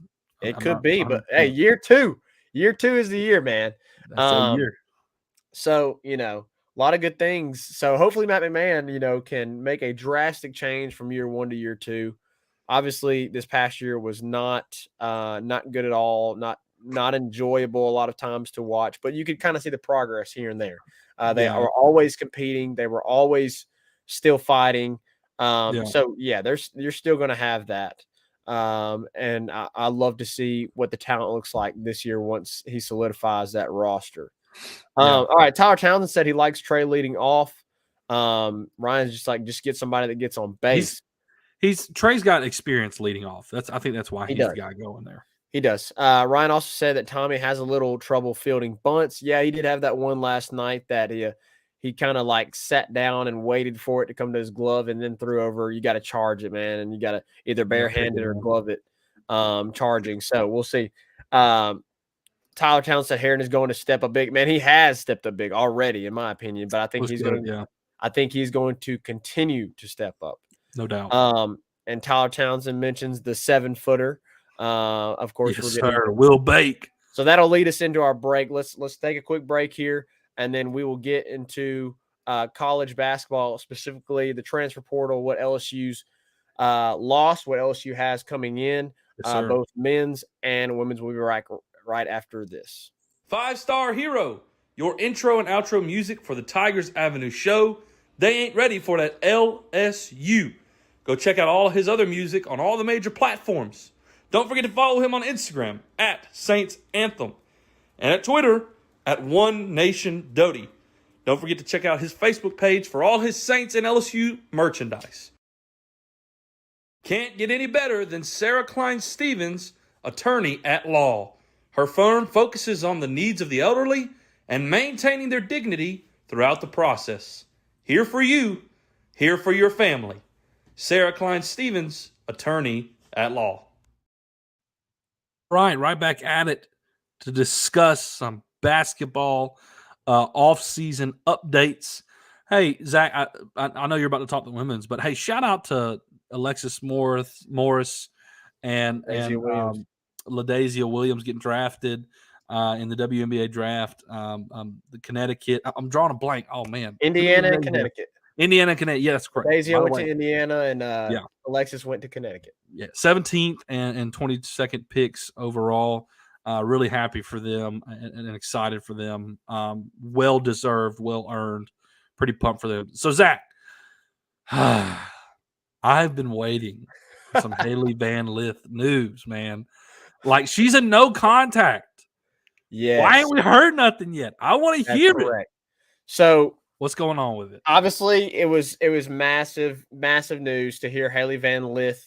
it could be. But hey, year 2 is the year, man. That's a year. So, a lot of good things. So hopefully Matt McMahon, can make a drastic change from year 1 to year 2. Obviously, this past year was not good at all, not enjoyable a lot of times to watch, but you could kind of see the progress here and there. They are always competing. They were always still fighting. So you're still going to have that. And I love to see what the talent looks like this year once he solidifies that roster. All right. Tyler Townsend said he likes Trey leading off. Ryan's just get somebody that gets on base. Trey's got experience leading off. I think that's why he's the guy going there. He does. Ryan also said that Tommy has a little trouble fielding bunts. Yeah, he did have that one last night that he kind of like sat down and waited for it to come to his glove and then threw over. You got to charge it, man, and you got to either barehanded or glove it charging. So we'll see. Tyler Townsend said Heron is going to step up big. Man, he has stepped up big already, in my opinion. But I think he's going to. I think he's going to continue to step up. No doubt. And Tyler Townsend mentions the 7-footer. Of course, yes, sir. Will Bake. So that'll lead us into our break. Let's take a quick break here, and then we will get into college basketball, specifically the transfer portal, what LSU's lost, what LSU has coming in, yes, both men's and women's. We'll be right after this. 5-Star Hero, your intro and outro music for the Tigers Avenue show. They ain't ready for that LSU. Go check out all his other music on all the major platforms. Don't forget to follow him on Instagram at Saints Anthem and at Twitter at One Nation Doty. Don't forget to check out his Facebook page for all his Saints and LSU merchandise. Can't get any better than Sarah Klein Stevens, attorney at law. Her firm focuses on the needs of the elderly and maintaining their dignity throughout the process. Here for you, here for your family. Sarah Klein Stevens, attorney at law. Right back at it to discuss some basketball off-season updates. Hey, Zach, I know you're about to talk the women's, but hey, shout out to Alexis Morris and LaDazia Williams getting drafted in the WNBA draft. The Connecticut. I'm drawing a blank. Oh man, Indiana and Connecticut. Indiana and Connecticut. Yeah, that's correct. LaDazia went to Indiana, and Alexis went to Connecticut. Yeah, 17th and 22nd picks overall. Really happy for them and excited for them. Well deserved, well earned. Pretty pumped for them. So Zach, I've been waiting for some Haley Van Lith news, man. Like she's a no contact. Yeah. Why ain't we heard nothing yet? I want to hear it. So what's going on with it? Obviously, it was massive news to hear Haley Van Lith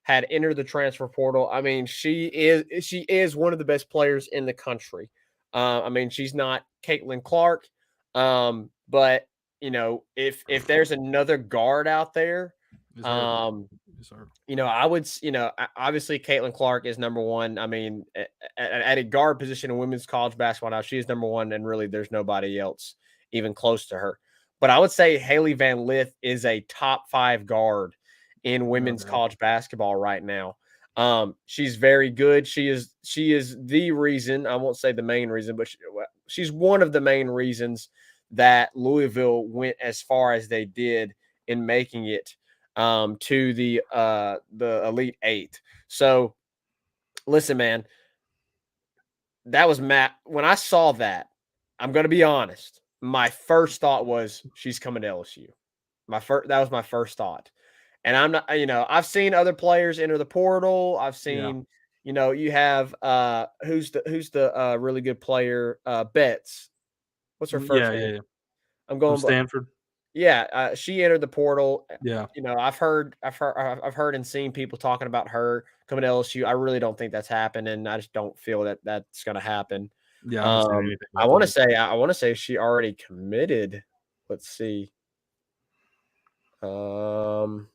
had entered the transfer portal. I mean, she is one of the best players in the country. I mean, she's not Caitlin Clark, but you know, if there's another guard out there, you know, I would, you know, obviously Caitlin Clark is number one. I mean, at a guard position in women's college basketball now, she is number one, and really there's nobody else even close to her. But I would say Haley Van Lith is a top 5 guard in women's college basketball right now. She's very good. She is the reason, I won't say the main reason, but she's one of the main reasons that Louisville went as far as they did in making it to the Elite 8. So listen, man, that was Matt. When I saw that, I'm going to be honest. My first thought was she's coming to LSU. That was my first thought. And I'm not, you know, I've seen other players enter the portal. I've seen, you know, you have who's the really good player, Betts. What's her first name? Yeah. I'm going from Stanford. Yeah, she entered the portal. Yeah. You know, I've heard and seen people talking about her coming to LSU. I really don't think that's happened, and I just don't feel that that's going to happen. Yeah, I want to say she already committed. Let's see. I'm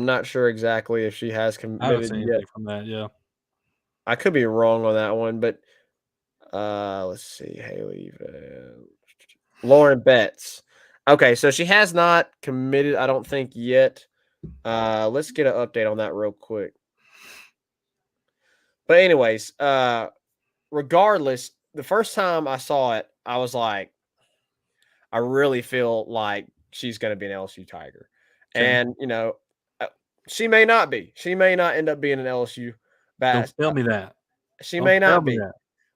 not sure exactly if she has committed yet from that. Yeah, I could be wrong on that one, but let's see. Lauren Betts. Okay, so she has not committed, I don't think, yet. Let's get an update on that real quick. But anyways, regardless, the first time I saw it, I was like, I really feel like she's going to be an LSU Tiger. Okay. And, you know, she may not be. She may not end up being an LSU bass. Don't tell me that. She may not be.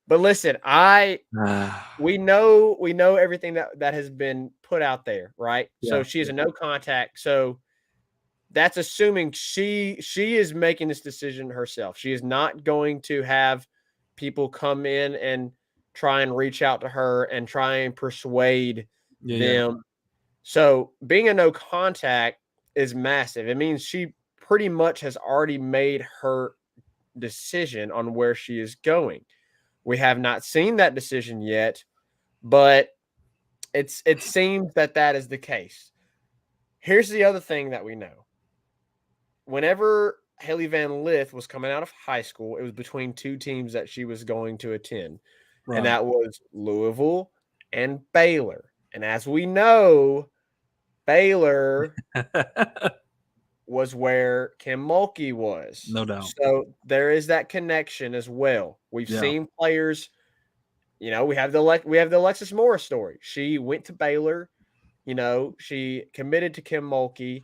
But listen, we know everything that has been put out there, right? Yeah, so she is a no contact. So that's assuming she is making this decision herself. She is not going to have people come in and try and reach out to her and try and persuade them. Yeah. So being a no contact is massive. It means she pretty much has already made her decision on where she is going. We have not seen that decision yet, but it seems that is the case. Here's the other thing that we know. Whenever Haley Van Lith was coming out of high school, it was between 2 teams that she was going to attend, right. And that was Louisville and Baylor. And as we know, Baylor was where Kim Mulkey was. No doubt. So there is that connection as well. We've seen players, we have the Alexis Morris story. She went to Baylor, she committed to Kim Mulkey,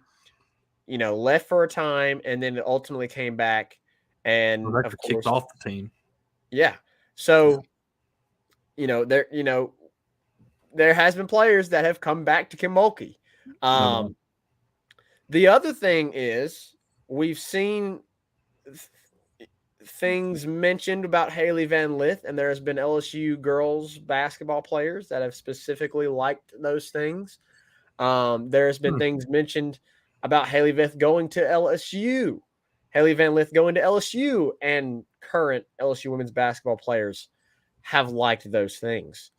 left for a time and then ultimately came back and of course kicked off the team. Yeah. So, there has been players that have come back to Kim Mulkey. The other thing is we've seen things mentioned about Haley Van Lith, and there has been LSU girls basketball players that have specifically liked those things. There has been things mentioned about Haley Van Lith going to LSU. Haley Van Lith going to LSU, and current LSU women's basketball players have liked those things.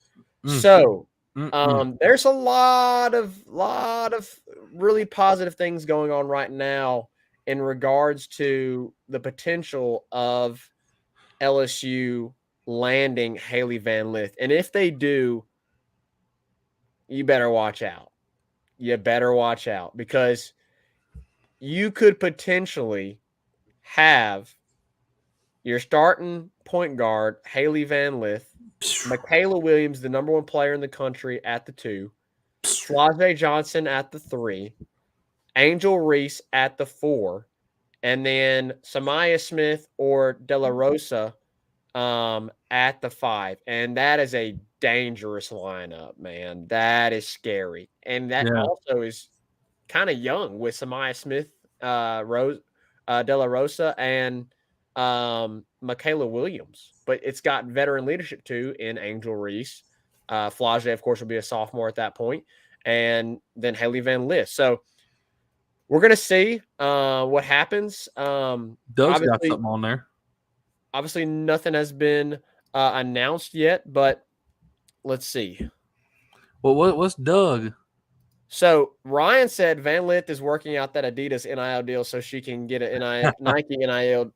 So there's a lot of really positive things going on right now in regards to the potential of LSU landing Haley Van Lith. And if they do, you better watch out. You better watch out, because you could potentially have your starting point guard, Haley Van Lith, Michaela Williams, the number 1 player in the country, at the 2, Flajay Johnson at the 3, Angel Reese at the 4, and then Samaya Smith or De La Rosa at the 5. And that is a dangerous lineup, man. That is scary. And that also is kind of young with Samaya Smith, De La Rosa, and Michaela Williams. But it's got veteran leadership too in Angel Reese. Flajay, of course, will be a sophomore at that point. And then Haley Van Lith. So we're going to see what happens. Doug's got something on there. Obviously, nothing has been announced yet, but let's see. Well, what's Doug? So Ryan said Van Lith is working out that Adidas NIL deal so she can get an Nike NIL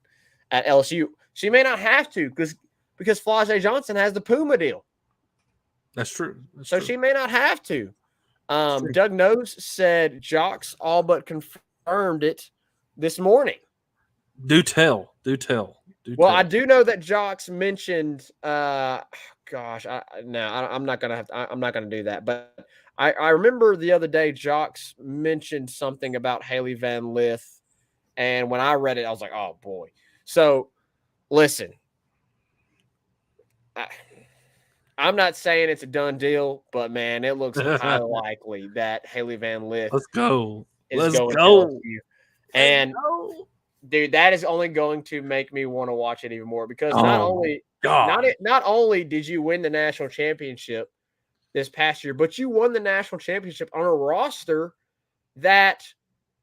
at LSU. She may not have to because Flajay Johnson has the Puma deal. That's true. She may not have to. Doug Knows said Jocks all but confirmed it this morning. Do tell. I do know that Jocks mentioned. I'm not gonna do that. But I remember the other day Jocks mentioned something about Haley Van Lith, and when I read it, I was like, oh boy. So listen, I'm not saying it's a done deal, but man, it looks highly likely that Haley Van Lith Let's go. To LSU. And dude, that is only going to make me want to watch it even more, because not only did you win the national championship this past year, but you won the national championship on a roster that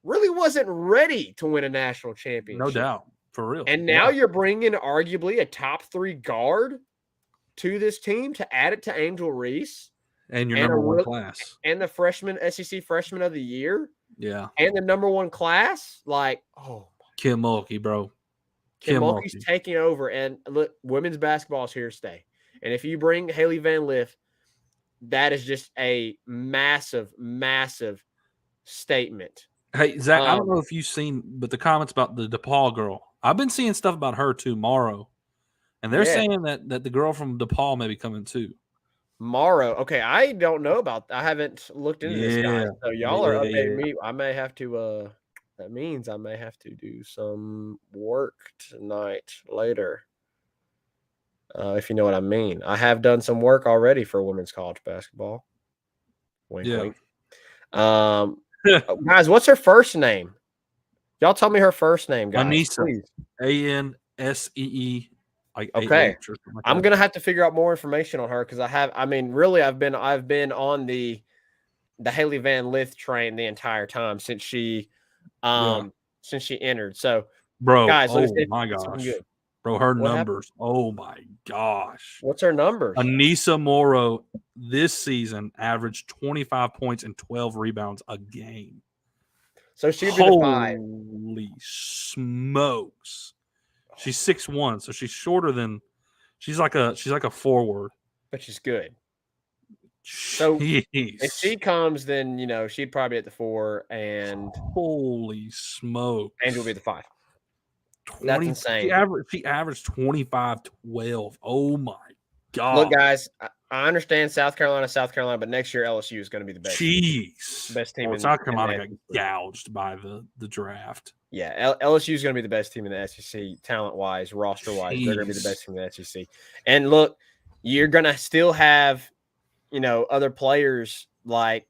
really wasn't ready to win a national championship. No doubt. For real. And now you're bringing arguably a top 3 guard to this team to add it to Angel Reese. And your number 1 class. And the SEC freshman of the year. Yeah. And the number 1 class. Like, Kim Mulkey, bro. Kim Mulkey's taking over. And look, women's basketball is here to stay. And if you bring Haley Van Lith, that is just a massive, massive statement. Hey, Zach, I don't know if you've seen, but the comments about the DePaul girl. I've been seeing stuff about her too, Morrow. And they're saying that the girl from DePaul may be coming too. Morrow. Okay, I don't know about that. I haven't looked into this guy. So y'all are updating me. I may have to that means I may have to do some work tonight later. If you know what I mean. I have done some work already for women's college basketball. Wink, wink. Guys, what's her first name? Y'all tell me her first name, guys. Anissa. ANSEE. Okay. I'm gonna have to figure out more information on her, because I've been on the Haley Van Lith train the entire time since she entered. So bro, guys, my gosh. Bro, her numbers. Happened? Oh my gosh. What's her numbers? Anissa Morrow this season averaged 25 points and 12 rebounds a game. So she'd be the 5. Holy smokes. She's 6'1", so she's shorter than she's like a forward. But she's good. So if Jeez. she comes, then she'd probably be at the 4, and Holy smokes. Angel will be at the 5. That's insane. She averaged 25-12. Oh my god. Look, guys, I understand South Carolina, but next year LSU is going to be the best. Jeez. Best team Well, in South Carolina in got the SEC. gouged by the draft. Yeah, LSU is going to be the best team in the SEC, talent-wise, roster-wise. They're going to be the best team in the SEC. And look, you're going to still have, other players like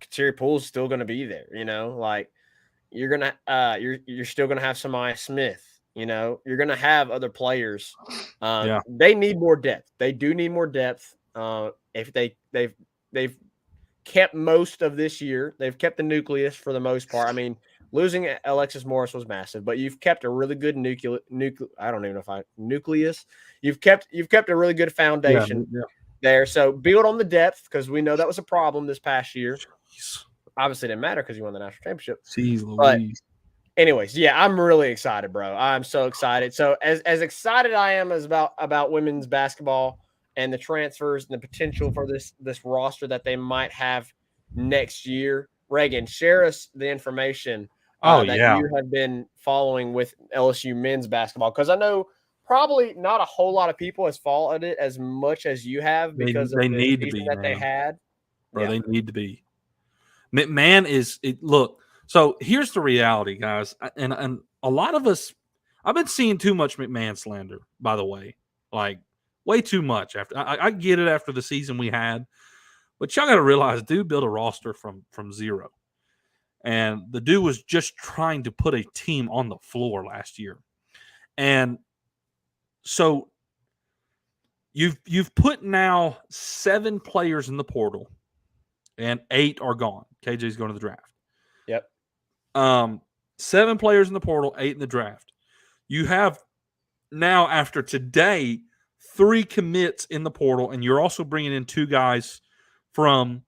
Kateri Poole's still going to be there. Like you're you're still going to have Samaya Smith. You're going to have other players. They need more depth. They do need more depth. If they've kept most of this year, they've kept the nucleus for the most part. I mean, losing Alexis Morris was massive, but you've kept a really good nucleus. You've kept a really good foundation there. So build on the depth, because we know that was a problem this past year. Jeez. Obviously, it didn't matter because you won the national championship. Jeez But Louise. anyways, yeah, I'm really excited, bro. I'm so excited. So as excited I am as about women's basketball and the transfers and the potential for this roster that they might have next year, Reagan, share us the information you have been following with LSU men's basketball, because I know probably not a whole lot of people has followed it as much as you have because they of the need to season be, that they man. had. Bro, they need to be. McMahon is – look, so here's the reality, guys, and a lot of us – I've been seeing too much McMahon slander, by the way, like way too much. After I get it after the season we had, but y'all got to realize dude built a roster from zero, and the dude was just trying to put a team on the floor last year. And so you've put now 7 players in the portal, and 8 are gone. KJ's going to the draft. Yep. 7 players in the portal, 8 in the draft. You have now, after today, 3 commits in the portal, and you're also bringing in 2 guys from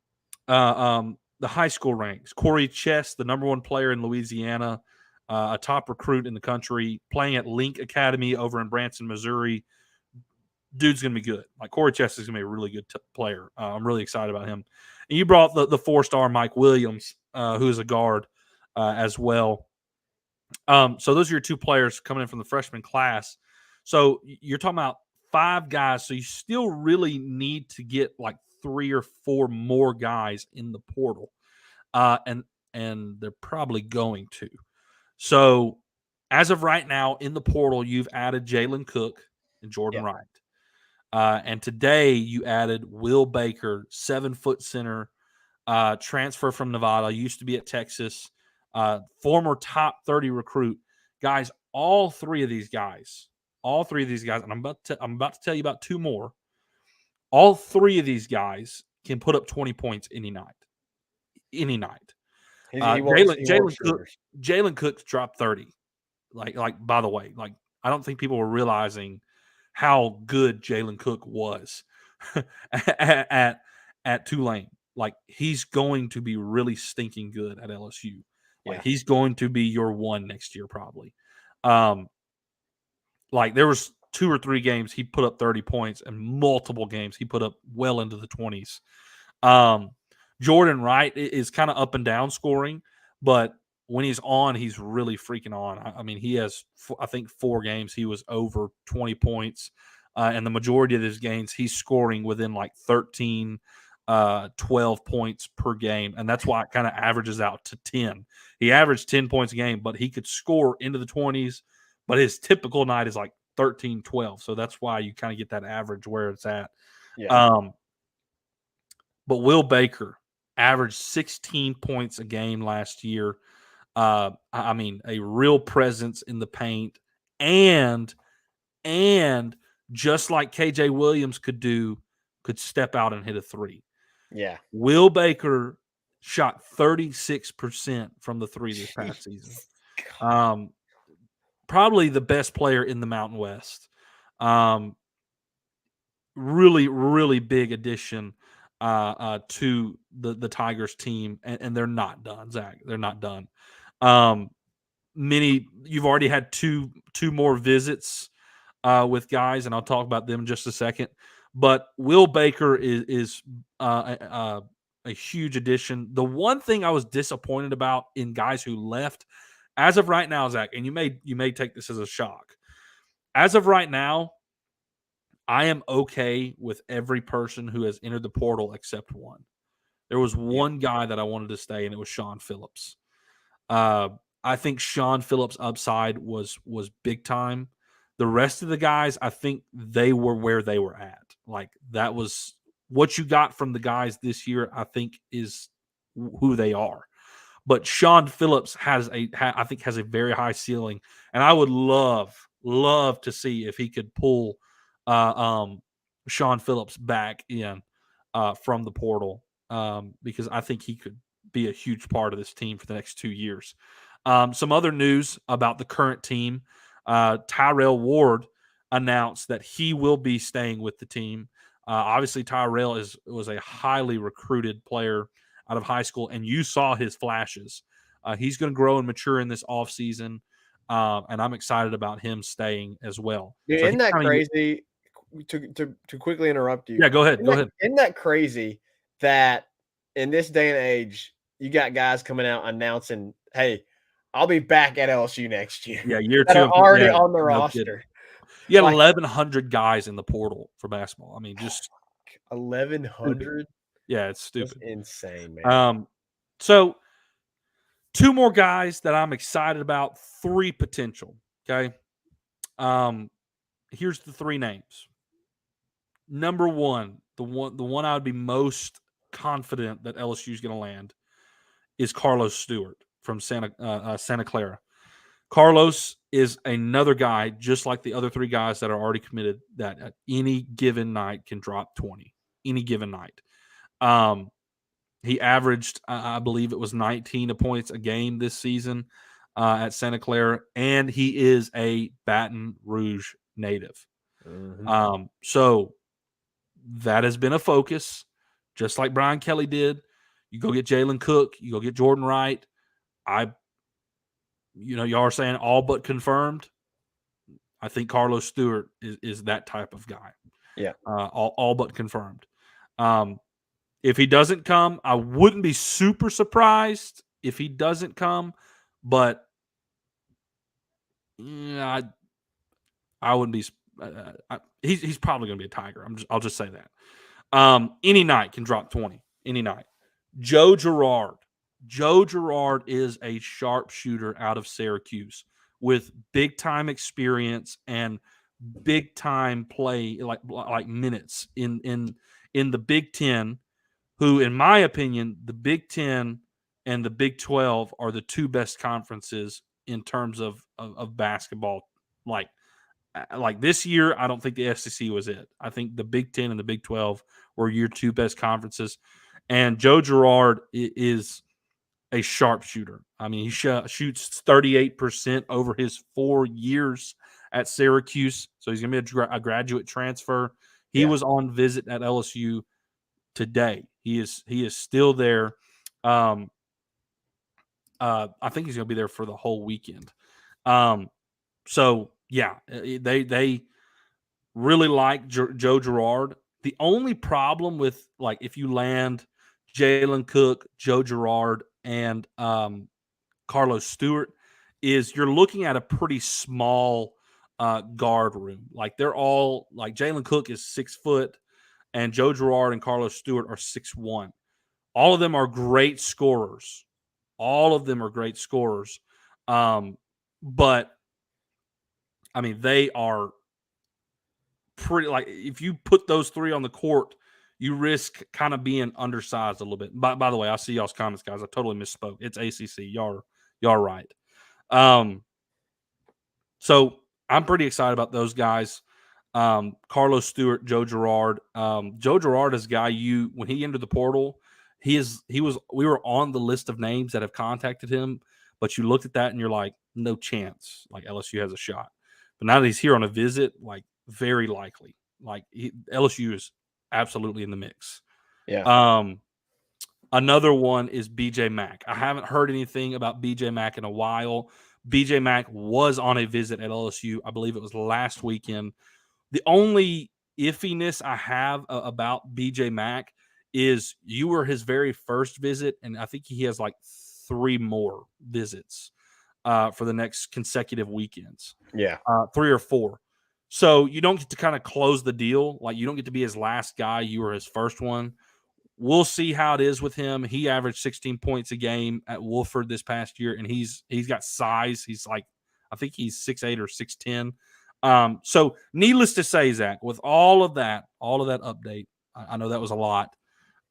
the high school ranks. Corey Chess, the number 1 player in Louisiana, a top recruit in the country, playing at Link Academy over in Branson, Missouri. Dude's going to be good. Like, Corey Chess is going to be a really good player. I'm really excited about him. And you brought the 4-star Mike Williams, who is a guard as well. So those are your 2 players coming in from the freshman class. So you're talking about 5 guys. So you still really need to get like 3 or 4 more guys in the portal. And they're probably going to. So as of right now in the portal, you've added Jalen Cook and Jordan Wright. And today you added Will Baker, 7-foot center, transfer from Nevada, used to be at Texas, former top 30 recruit. Guys, all three of these guys, and I'm about to tell you about 2 more. All 3 of these guys can put up 20 points any night. Jalen Cook's dropped 30. Like by the way, like I don't think people were realizing how good Jalen Cook was at Tulane. Like, he's going to be really stinking good at LSU. Like, he's going to be your 1 next year probably. Like, there was 2 or 3 games he put up 30 points, and multiple games he put up well into the 20s. Jordan Wright is kind of up and down scoring, but when he's on, he's really freaking on. I mean, he has, I think, 4 games he was over 20 points, and the majority of his games he's scoring within like 13, 12 points per game, and that's why it kind of averages out to 10. He averaged 10 points a game, but he could score into the 20s, but his typical night is like 13, 12, so that's why you kind of get that average where it's at. But Will Baker averaged 16 points a game last year. I mean, a real presence in the paint, and just like KJ Williams could step out and hit a 3. Yeah. Will Baker shot 36% from the 3 this past season. Probably the best player in the Mountain West. Really, really big addition to the Tigers team, and they're not done, Zach. They're not done. You've already had two more visits with guys, and I'll talk about them in just a second. But Will Baker is a huge addition. The one thing I was disappointed about in guys who left, as of right now, Zach, and you may take this as a shock. As of right now, I am okay with every person who has entered the portal except one. There was one guy that I wanted to stay, and it was Sean Phillips. I think Sean Phillips' upside was big time. The rest of the guys, I think they were where they were at. Like, that was what you got from the guys this year, I think, is who they are. But Sean Phillips I think has a very high ceiling, and I would love to see if he could pull Sean Phillips back in from the portal, because I think he could be a huge part of this team for the next 2 years. Some other news about the current team: Tyrell Ward announced that he will be staying with the team. Obviously, Tyrell was a highly recruited player out of high school, and you saw his flashes. He's going to grow and mature in this offseason, and I'm excited about him staying as well. Dude, So isn't that crazy? To quickly interrupt you. Yeah, go ahead. Isn't that crazy that in this day and age, you got guys coming out announcing, "Hey, I'll be back at LSU next year." Yeah, year that 2 are already yeah, on the no roster. kidding. You had Like, 1,100 guys in the portal for basketball. I mean, just 1,100. yeah, it's stupid. That's insane, man. So 2 more guys that I'm excited about, 3 potential. Okay. Here's the 3 names. Number 1, the one I would be most confident that LSU is going to land is Carlos Stewart from Santa Clara. Carlos is another guy, just like the other 3 guys that are already committed, that at any given night can drop 20. Any given night. He averaged, I believe it was 19 points a game this season at Santa Clara, and he is a Baton Rouge native. Mm-hmm. So that has been a focus, just like Brian Kelly did. You go get Jalen Cook, you go get Jordan Wright. Y'all are saying all but confirmed. I think Carlos Stewart is that type of guy. Yeah. All but confirmed. If he doesn't come, I wouldn't be super surprised if he doesn't come, but I wouldn't be. He's probably going to be a Tiger. I'll just say that. Any night can drop 20. Any night. Joe Girard. Joe Girard is a sharpshooter out of Syracuse with big time experience and big time play, like minutes in the Big Ten. Who, in my opinion, the Big Ten and the Big 12 are the 2 best conferences in terms of basketball. Like this year, I don't think the SEC was it. I think the Big Ten and the Big 12 were your 2 best conferences. And Joe Girard is a sharpshooter. I mean, he shoots 38% over his 4 years at Syracuse. So he's going to be a graduate transfer. He was on visit at LSU today. He is still there. I think he's going to be there for the whole weekend. So yeah, they really like Joe Girard. The only problem with, like, if you land Jalen Cook, Joe Girard, and Carlos Stewart, is you're looking at a pretty small guard room. Like, they're all, like, Jalen Cook is 6 foot, and Joe Girard and Carlos Stewart are 6'1". All of them are great scorers. But I mean, they are pretty, like, if you put those 3 on the court, you risk kind of being undersized a little bit. By the way, I see y'all's comments, guys. I totally misspoke. It's ACC. Y'all are right. So I'm pretty excited about those guys. Carlos Stewart, Joe Girard. Joe Girard is a guy when he entered the portal, we were on the list of names that have contacted him, but you looked at that and you're like, no chance. Like, LSU has a shot. But now that he's here on a visit, like, very likely. Like, LSU is absolutely in the mix. Yeah. Another one is BJ Mack. I haven't heard anything about BJ Mack in a while. BJ Mack was on a visit at LSU. I believe it was last weekend. The only iffiness I have about BJ Mack is you were his very first visit, and I think he has like 3 more visits for the next consecutive weekends. Yeah. 3 or 4. So you don't get to kind of close the deal. Like you don't get to be his last guy. You were his first one. We'll see how it is with him. He averaged 16 points a game at Wolford this past year, and he's got size. He's like, I think he's 6'8" or 6'10". So needless to say, Zach, with all of that update, I know that was a lot.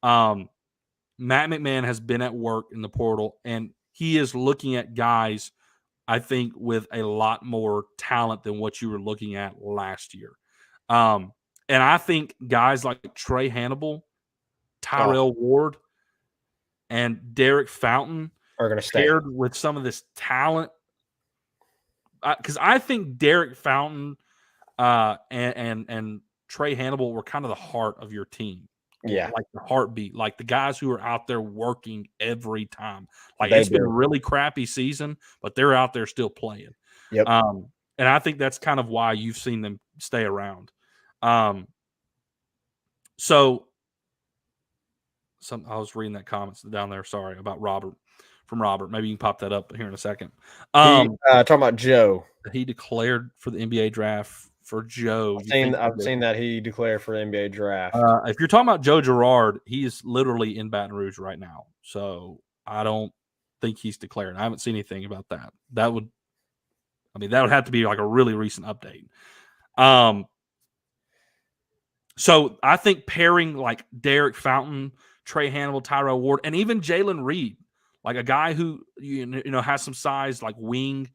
Matt McMahon has been at work in the portal, and he is looking at guys, I think, with a lot more talent than what you were looking at last year. And I think guys like Trey Hannibal, Tyrell Ward, and Derek Fountain are going to stay paired with some of this talent. Because I think Derek Fountain and Trey Hannibal were kind of the heart of your team. Yeah. Like the heartbeat, like the guys who are out there working every time. Like it's been a really crappy season, but they're out there still playing. Yep. And I think that's kind of why you've seen them stay around. So I was reading that comments down there. Sorry about Robert. From Robert. Maybe you can pop that up here in a second. Talking about Joe. He declared for the NBA draft for Joe. I've seen that he declared for the NBA draft. If you're talking about Joe Girard, he is literally in Baton Rouge right now. So I don't think he's declared. I haven't seen anything about that. That would have to be like a really recent update. So I think pairing like Derek Fountain, Trey Hannibal, Tyrell Ward, and even Jalen Reed, like a guy who you know has some size, like wing,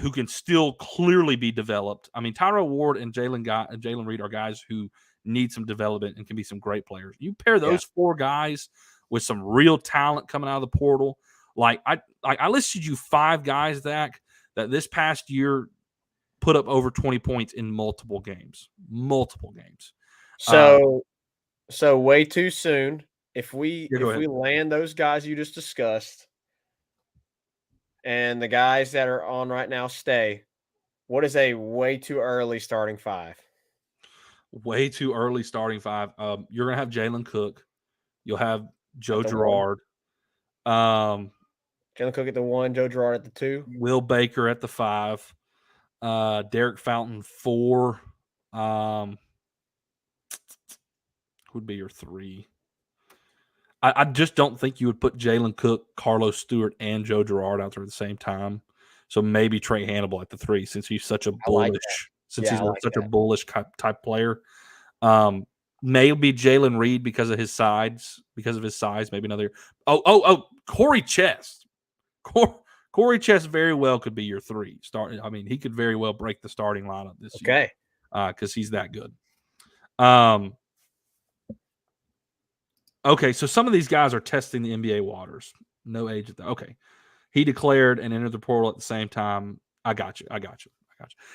who can still clearly be developed. I mean, Tyrell Ward and Jalen Reed are guys who need some development and can be some great players. You pair those 4 guys with some real talent coming out of the portal. Like I listed you 5 guys, Zach, that this past year put up over 20 points in multiple games. So way too soon. If we land those guys you just discussed and the guys that are on right now stay, what is a way too early starting 5? Way too early starting 5. You're going to have Jalen Cook. You'll have Joe Girard. Jalen Cook at the 1, Joe Girard at the 2. Will Baker at the 5. Derek Fountain 4. Would be your 3. I just don't think you would put Jalen Cook, Carlos Stewart, and Joe Girard out there at the same time. So maybe Trey Hannibal at the 3, since he's such a bullish, a bullish type player. Maybe Jalen Reed because of his size. Maybe another. Corey Chest. Corey Chest very well could be your 3. He could very well break the starting lineup this year. Because he's that good. Okay, so some of these guys are testing the NBA waters. No age. Okay. He declared and entered the portal at the same time. I got you.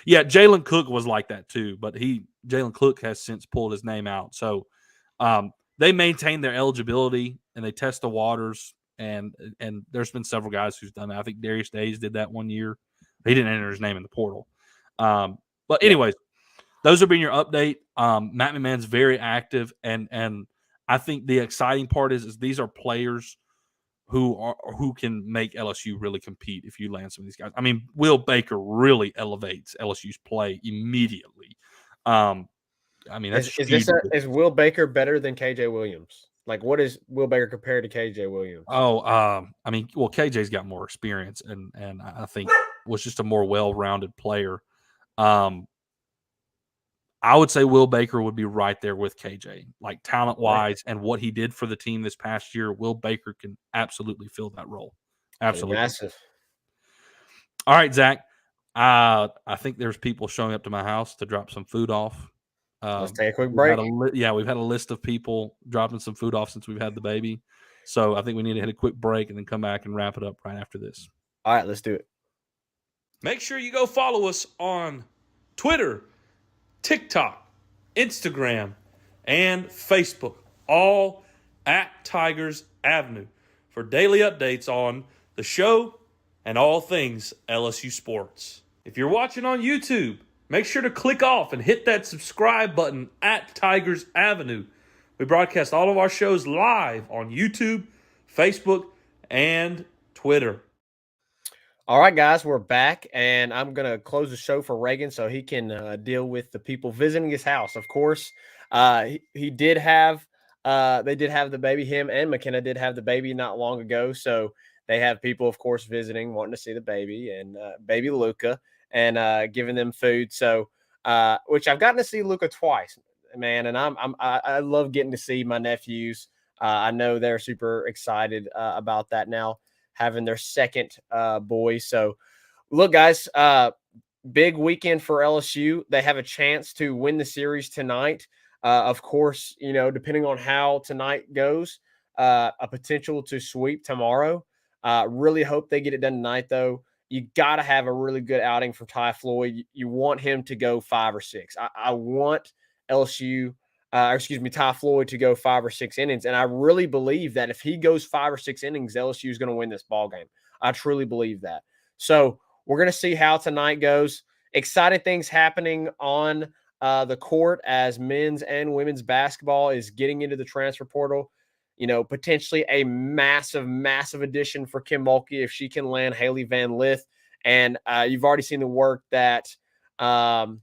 Yeah, Jalen Cook was like that too, but Jalen Cook has since pulled his name out. So they maintain their eligibility and they test the waters. And there's been several guys who's done that. I think Darius Days did that one year. He didn't enter his name in the portal. But anyways, those have been your update. Matt McMahon's very active, and I think the exciting part is these are players who can make LSU really compete if you land some of these guys. I mean, Will Baker really elevates LSU's play immediately. Is Will Baker better than KJ Williams? Like, what is Will Baker compared to KJ Williams? KJ's got more experience and I think was just a more well-rounded player. I would say Will Baker would be right there with KJ, like talent-wise, and what he did for the team this past year. Will Baker can absolutely fill that role. Absolutely. Massive. All right, Zach. I think there's people showing up to my house to drop some food off. Let's take a quick break. We've had a list of people dropping some food off since we've had the baby. So I think we need to hit a quick break and then come back and wrap it up right after this. All right, let's do it. Make sure you go follow us on Twitter, TikTok, Instagram, and Facebook, all at Tigers Avenue, for daily updates on the show and all things LSU sports. If you're watching on YouTube, make sure to click off and hit that subscribe button at Tigers Avenue. We broadcast all of our shows live on YouTube, Facebook, and Twitter. All right, guys, we're back, and I'm going to close the show for Reagan so he can deal with the people visiting his house. Of course, he did have they did have the baby. Him and McKenna did have the baby not long ago, so they have people, of course, visiting, wanting to see the baby and baby Luca, and giving them food. So, which I've gotten to see Luca twice, man, and I love getting to see my nephews. I know they're super excited about that now, having their second boy. So, look, guys, big weekend for LSU. They have a chance to win the series tonight. Of course, you know, depending on how tonight goes, a potential to sweep tomorrow. Really hope they get it done tonight, though. You got to have a really good outing from Ty Floyd. You want him to go 5 or 6. I want LSU, Ty Floyd to go 5 or 6 innings. And I really believe that if he goes 5 or 6 innings, LSU is going to win this ball game. I truly believe that. So we're going to see how tonight goes. Exciting things happening on the court as men's and women's basketball is getting into the transfer portal. You know, potentially a massive, massive addition for Kim Mulkey if she can land Haley Van Lith. And you've already seen the work that Matt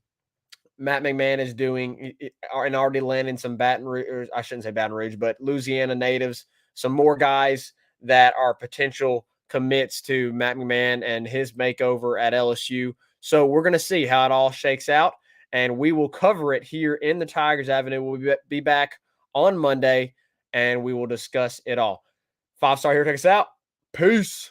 McMahon is doing and already landing some Baton Rouge, I shouldn't say Baton Rouge, but Louisiana natives, some more guys that are potential commits to Matt McMahon and his makeover at LSU. So we're going to see how it all shakes out, and we will cover it here in the Tigers Avenue. We'll be back on Monday, and we will discuss it all. 5-Star here, take us out. Peace.